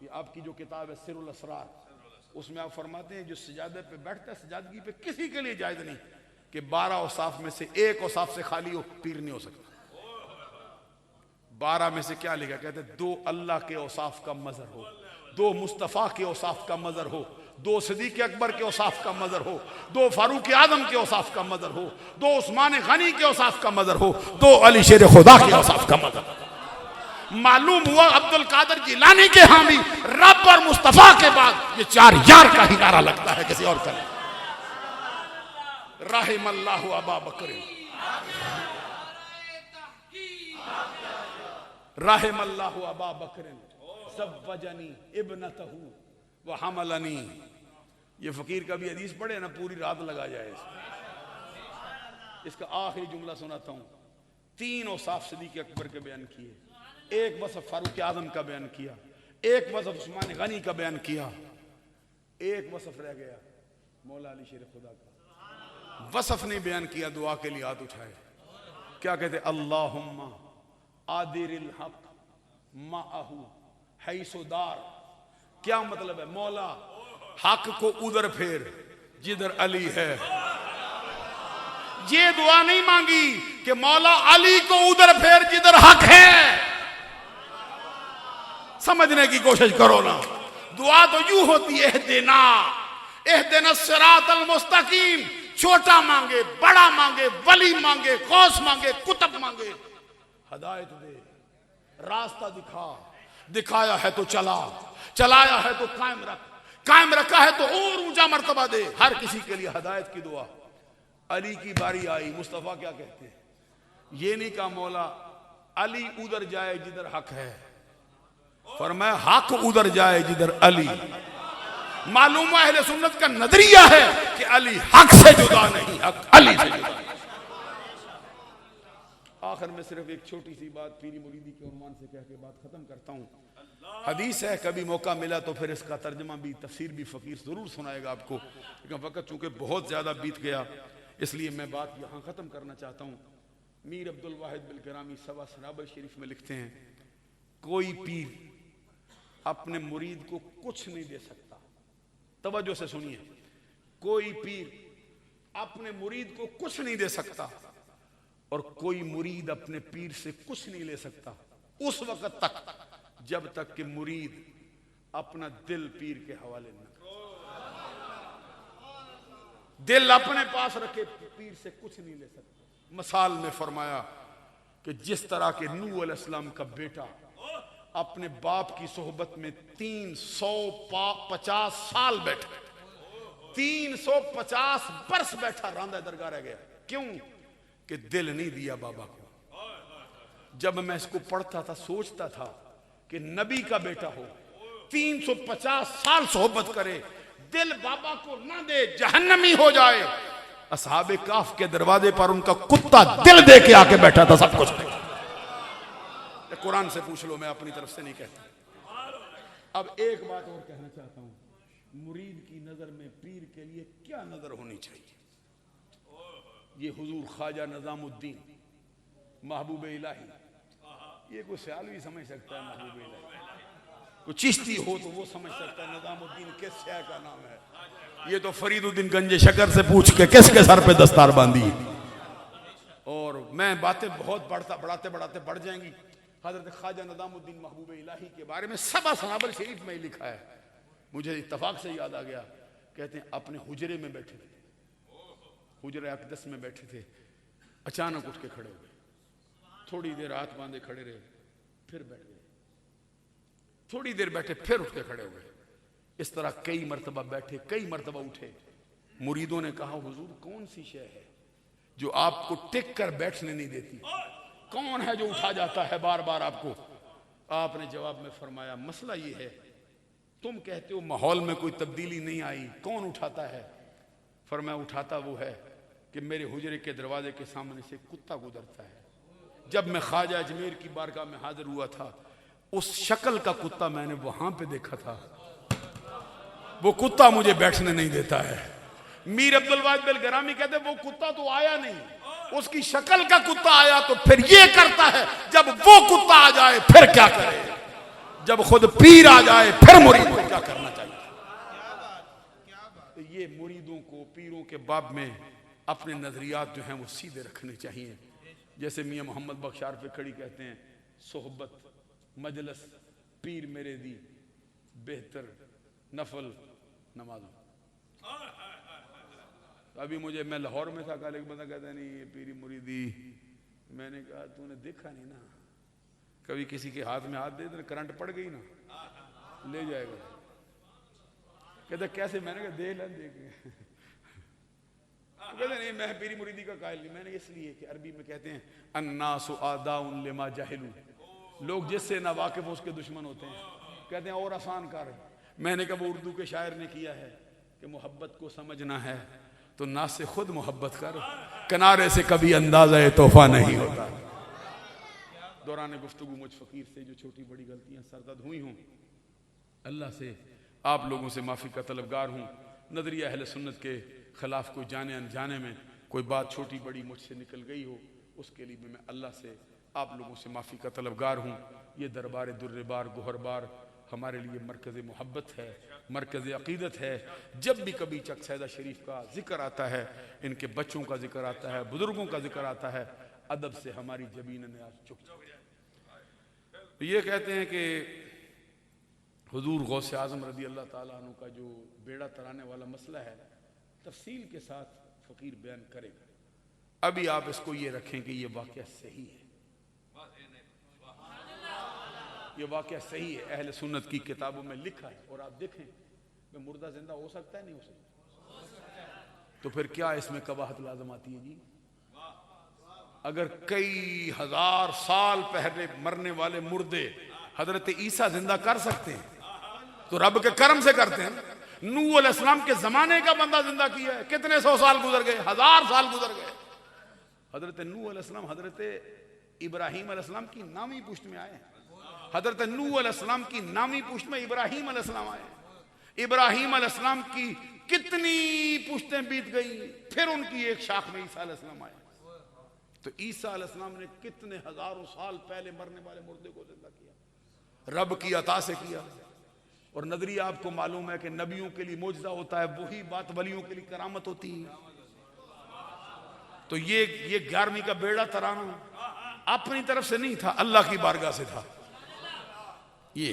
ये आपकी जो किताब है सिरुल असरार, उसमें आप फरमाते हैं जो सजादे पे बैठता है सजादगी पे किसी के लिए जायज नहीं कि 12 औसाफ में से एक औसाफ से खाली हो, पीर नहीं हो सकता। 12 में से क्या लिखा, कहते 2 अल्लाह के औसाफ का मजहर हो, 2 मुस्तफ़ा के औसाफ का मजहर हो, 2 सिद्दीक़ अकबर के औसाफ का मजहर हो, 2 फारूक आजम के औसाफ का मजहर हो, 2 उस्मान गनी के औसाफ का मजहर हो, 2 अली शेर खुदा के औसाफ का मजहर। मालूम हुआ अब्दुल कादिर जिलानी के हामी रब और मुस्तफा के बाद ये 4 यार का ही नारा लगता है, किसी और का नहीं। राहिमल्लाहु अबा बकर, राहिमल्लाहु अबा बकर ज़व्वजनी इब्नतहू व हमलनी। ये फकीर का भी हदीस पढ़े ना, पूरी रात लगा जाए इसका आखिरी जुमला सुनाता हूं। 3 औसाफ सिद्दीक़ अकबर के बयान किए, एक वसफ फारूक आजम का बयान किया, एक वसफ उस्मान गनी का बयान किया, एक वसफ रह गया मौला अली शेर खुदा का। वसफ नहीं बयान किया, दुआ के लिए हाथ उठाए, क्या कहते, अल्लाहुम्मा आदिरिल हक माअहू हैसुदार। क्या मतलब है, मौला हक को उधर फेर जिधर अली है। ये दुआ नहीं मांगी कि मौला अली को उधर फेर जिधर हक है। समझने की कोशिश करो ना, दुआ तो यूं होती है, एहदिना सिरातल मुस्तकीम। छोटा मांगे, बड़ा मांगे, वली मांगे, गौस मांगे, कुतुब मांगे, हिदायत दे, रास्ता दिखा, दिखाया है तो चला, चलाया है तो कायम रख, कायम रखा है तो और ऊंचा मर्तबा दे। हर किसी के लिए हिदायत की दुआ। अली की बारी आई, मुस्तफा क्या कहते हैं, ये नहीं कहा मौला अली उधर जाए जिधर हक है, फरमाया हक उधर जाए जिधर अली। मालूम अहले सुन्नत का नजरिया है कि अली हक से जुदा नहीं, हक अली से जुदा। आखिर में सिर्फ एक छोटी सी बात पीरी मुरीदी के उन्वान से कह के बात खत्म करता हूं। हदीस है, कभी मौका मिला तो फिर इसका तर्जमा भी, तफसीर भी फकीर जरूर सुनाएगा आपको, लेकिन वक्त चूंकि बहुत ज्यादा बीत गया इसलिए मैं बात यहां खत्म करना चाहता हूं। मीर अब्दुल वाहिद बिलकरामी सवा सनाबल शरीफ में लिखते हैं, कोई पीर अपने मुरीद को कुछ नहीं दे सकता। तवज्जो से सुनिए, कोई पीर अपने मुरीद को कुछ नहीं दे सकता और कोई मुरीद अपने पीर से कुछ नहीं ले सकता उस वक्त तक जब तक कि मुरीद अपना दिल पीर के हवाले न करे। दिल अपने पास रखे, पीर से कुछ नहीं ले सकते। मिसाल में फरमाया कि जिस तरह के नूह अलैहिस्सलाम का बेटा अपने बाप की सोहबत में 350 साल बैठा, 350 बरस बैठा, रांदा दरगाह रह गया। क्यों? कि दिल नहीं दिया बाबा को। जब मैं इसको पढ़ता था सोचता था कि नबी का बेटा हो, 350 साल सोहबत करे, दिल बाबा को ना दे, जहन्नमी हो जाए। असहाबे काफ के दरवाजे पर उनका कुत्ता दिल दे के आके बैठा था सब कुछ। कुरान से पूछ लो, मैं अपनी तरफ से नहीं कहता। अब एक बात और कहना चाहता हूं, मुरीद की नजर में पीर के लिए क्या नजर होनी चाहिए? ये हुजूर ख्वाजा निजामुद्दीन महबूब इलाही, ये कोई सयाल भी समझ सकता है महबूब इलाही, कोई चिश्ती हो तो वो समझ सकता है निजामुद्दीन किस शय का नाम है। ये तो फरीदुद्दीन गंजे शकर से पूछ के किसके सर पे दस्तार बांधी। और मैं बातें बहुत बढ़ाते बढ़ाते बढ़ जाएंगी। हजरत ख्वाजा निजामुद्दीन महबूब इलाही के बारे में सबा सनाबल शरीफ में लिखा है, मुझे इत्तफाक से याद आ गया। कहते हैं अपने हुजरे में बैठे थे, हुजरे अक़दस में बैठे थे, अचानक उठ के खड़े हो गए, थोड़ी देर हाथ बांधे खड़े रहे, फिर बैठ गए, थोड़ी देर बैठे फिर उठ के खड़े हो गए। इस तरह कई मरतबा बैठे, कई मरतबा उठे। मुरीदों ने कहा हुजूर कौन सी शय है जो आपको टिक कर बैठने नहीं देती? कौन है जो उठा जाता है बार बार आपको? आपने जवाब में फरमाया मसला ये है, तुम कहते हो माहौल में कोई तब्दीली नहीं आई, कौन उठाता है? फरमाया उठाता वो है कि मेरे हुजरे के दरवाजे के सामने से कुत्ता गुजरता है। जब मैं ख्वाजा अजमेर की बारगाह में हाजिर हुआ था, उस शक्ल का कुत्ता मैंने वहां पे देखा था, वो कुत्ता मुझे बैठने नहीं देता है। मीर अब्दुल वाहिद बेलगरामी कहते वो कुत्ता तो आया नहीं, उसकी शक्ल का कुत्ता आया तो फिर ये करता है। जब वो कुत्ता आ जाए फिर क्या करे? जब खुद पीर आ जाए फिर मुरीद को क्या करना चाहिए? तो ये मुरीदों को पीरों के बाब में अपने नजरियात जो हैं वो सीधे रखने चाहिए। जैसे मियां मोहम्मद बख्श आरफ़ खड़ी कहते हैं, सोहबत मजलस पीर मेरे दी बेहतर नफल नमाज। अभी मैं लाहौर में था, कल एक बंदा कहता नहीं ये पीरी मुरीदी। मैंने कहा तूने देखा नहीं ना, कभी किसी के हाथ में हाथ दे दे, करंट पड़ गई ना ले जाएगा। कहता कैसे? मैंने कहा दे लन देख। कहते नहीं मैं पीरी मुरीदी का कायल नहीं। मैंने इसलिए कि अरबी में कहते हैं अन्नासु आदाउन लिमा जाहिलू, लोग जिससे ना वाकिफ उसके दुश्मन होते हैं। कहते हैं और आसान कर। मैंने कहा वो उर्दू के शायर ने किया है कि मोहब्बत को समझना है तो ना से खुद मोहब्बत कर, किनारे से कभी अंदाजा तोहफा नहीं होता। दौरान गुफ्तगू मुझ फकीर से जो छोटी बड़ी गलतियां सरदर्द हुई हूं, अल्लाह से आप लोगों से माफ़ी का तलबगार हूं। नजरिया अहले सुन्नत के खिलाफ कोई जाने अनजाने में कोई बात छोटी बड़ी मुझसे निकल गई हो, उसके लिए भी मैं अल्लाह से आप लोगों से माफ़ी का तलबगार हूँ। ये दरबार दुर्रबार गोहरबार हमारे लिए मरकज़ मोहब्बत है, मरकज़ अक़ीदत है। जब भी कभी चक सैदा शरीफ का जिक्र आता है, इनके बच्चों का जिक्र आता है, बुजुर्गों का जिक्र आता है, अदब से हमारी ज़मीन ने आज चुक जाती है। तो ये कहते हैं कि हुजूर गौसे आज़म रज़ी अल्लाह ताला अन्हु का जो बेड़ा तराने वाला मसला है, तफसील के साथ फ़कीर बयान करेगा। अभी आप इसको ये रखें कि ये वाक़या सही है, ये वाक़या सही है, अहले सुन्नत की किताबों में लिखा है। और आप देखें कि मुर्दा जिंदा हो सकता है नहीं हो सकता, तो फिर क्या इसमें कबाहत लाजम आती है जी? अगर कई हजार साल पहले मरने वाले मुर्दे हजरत ईसा जिंदा कर सकते हैं तो रब के करम से करते हैं। नूह अलैहिस्सलाम के जमाने का बंदा जिंदा किया है, कितने 100 साल गुजर गए, 1000 साल गुजर गए। हजरत नूह अलैहिस्सलाम हजरत इब्राहीम अलैहिस्सलाम की नामी पुश्त में आए। हजरत नूह अलैहिस्सलाम की नामी पुश्त में इब्राहीम अलैहिस्सलाम आए। इब्राहीम अलैहिस्सलाम की कितनी पुश्तें बीत गई, फिर उनकी एक शाख में ईसा अलैहिस्सलाम आए। तो ईसा अलैहिस्सलाम ने कितने हजारों साल पहले मरने वाले मुर्दे को जिंदा किया, रब की अता से किया। और नजरिया आपको मालूम है कि नबियों के लिए मोजज़ा होता है, वही बात वलियों के लिए करामत होती है। तो ये 11वीं का बेड़ा तराना अपनी तरफ से नहीं था, अल्लाह की बारगाह से था। ये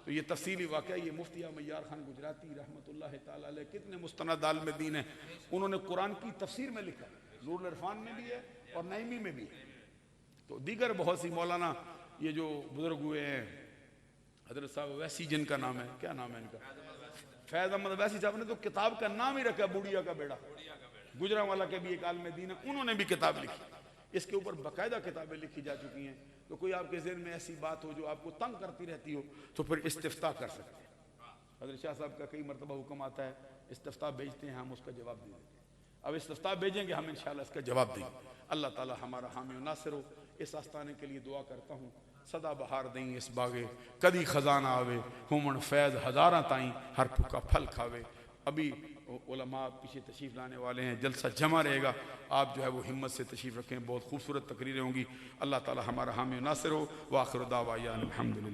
तो ये तफसीली वाक़या, ये मुफ्ती मय्यार खान गुजराती रहमतुल्लाह ताला अलैह कितने मुस्तनद आलिम दीन है, उन्होंने कुरान की तफसीर में लिखा, नूरुल इरफान में भी है और नईमी में भी है। तो दीगर बहुत सी मौलाना ये जो बुजुर्ग हुए हैं, हजरत साहब वैसी जिनका नाम है, क्या नाम है इनका, फैज़ अहमद वैसी साहब ने तो किताब का नाम ही रखा बुढ़िया का बेड़ा। गुजरांवाला के भी एक आलिम दीन है, उन्होंने भी किताब लिखी, इसके ऊपर बाकायदा किताबें लिखी जा चुकी हैं। तो कोई आपके ज़हन में ऐसी बात हो जो आपको तंग करती रहती हो तो फिर इस्तिफ्ता कर सकते हैं। हजरत शाह साहब का कई मरतबा हुक्म आता है, इस्तिफ्ता भेजते हैं, हम उसका जवाब दे देते हैं। अब इस्तिफ्ता भेजेंगे हम, इंशाअल्लाह इसका जवाब देंगे। अल्लाह ताला हमारा हामी व नासिर हो। इस आस्थाने के लिए दुआ करता हूँ, सदा बहार दें इस बागे, कदी खजाना आवे, हुमन फैज़ हज़ारा ताई, हर फूका फल खावे। अभी उलमा पीछे तशरीफ़ लाने वाले हैं, जलसा जमा रहेगा, आप जो है वो हिम्मत से तशरीफ़ रखें, बहुत खूबसूरत तकरीरें होंगी। अल्लाह ताला हमारा हामी व नासिर हो। व आखिर दावा अल्हम्दुलिल्लाह।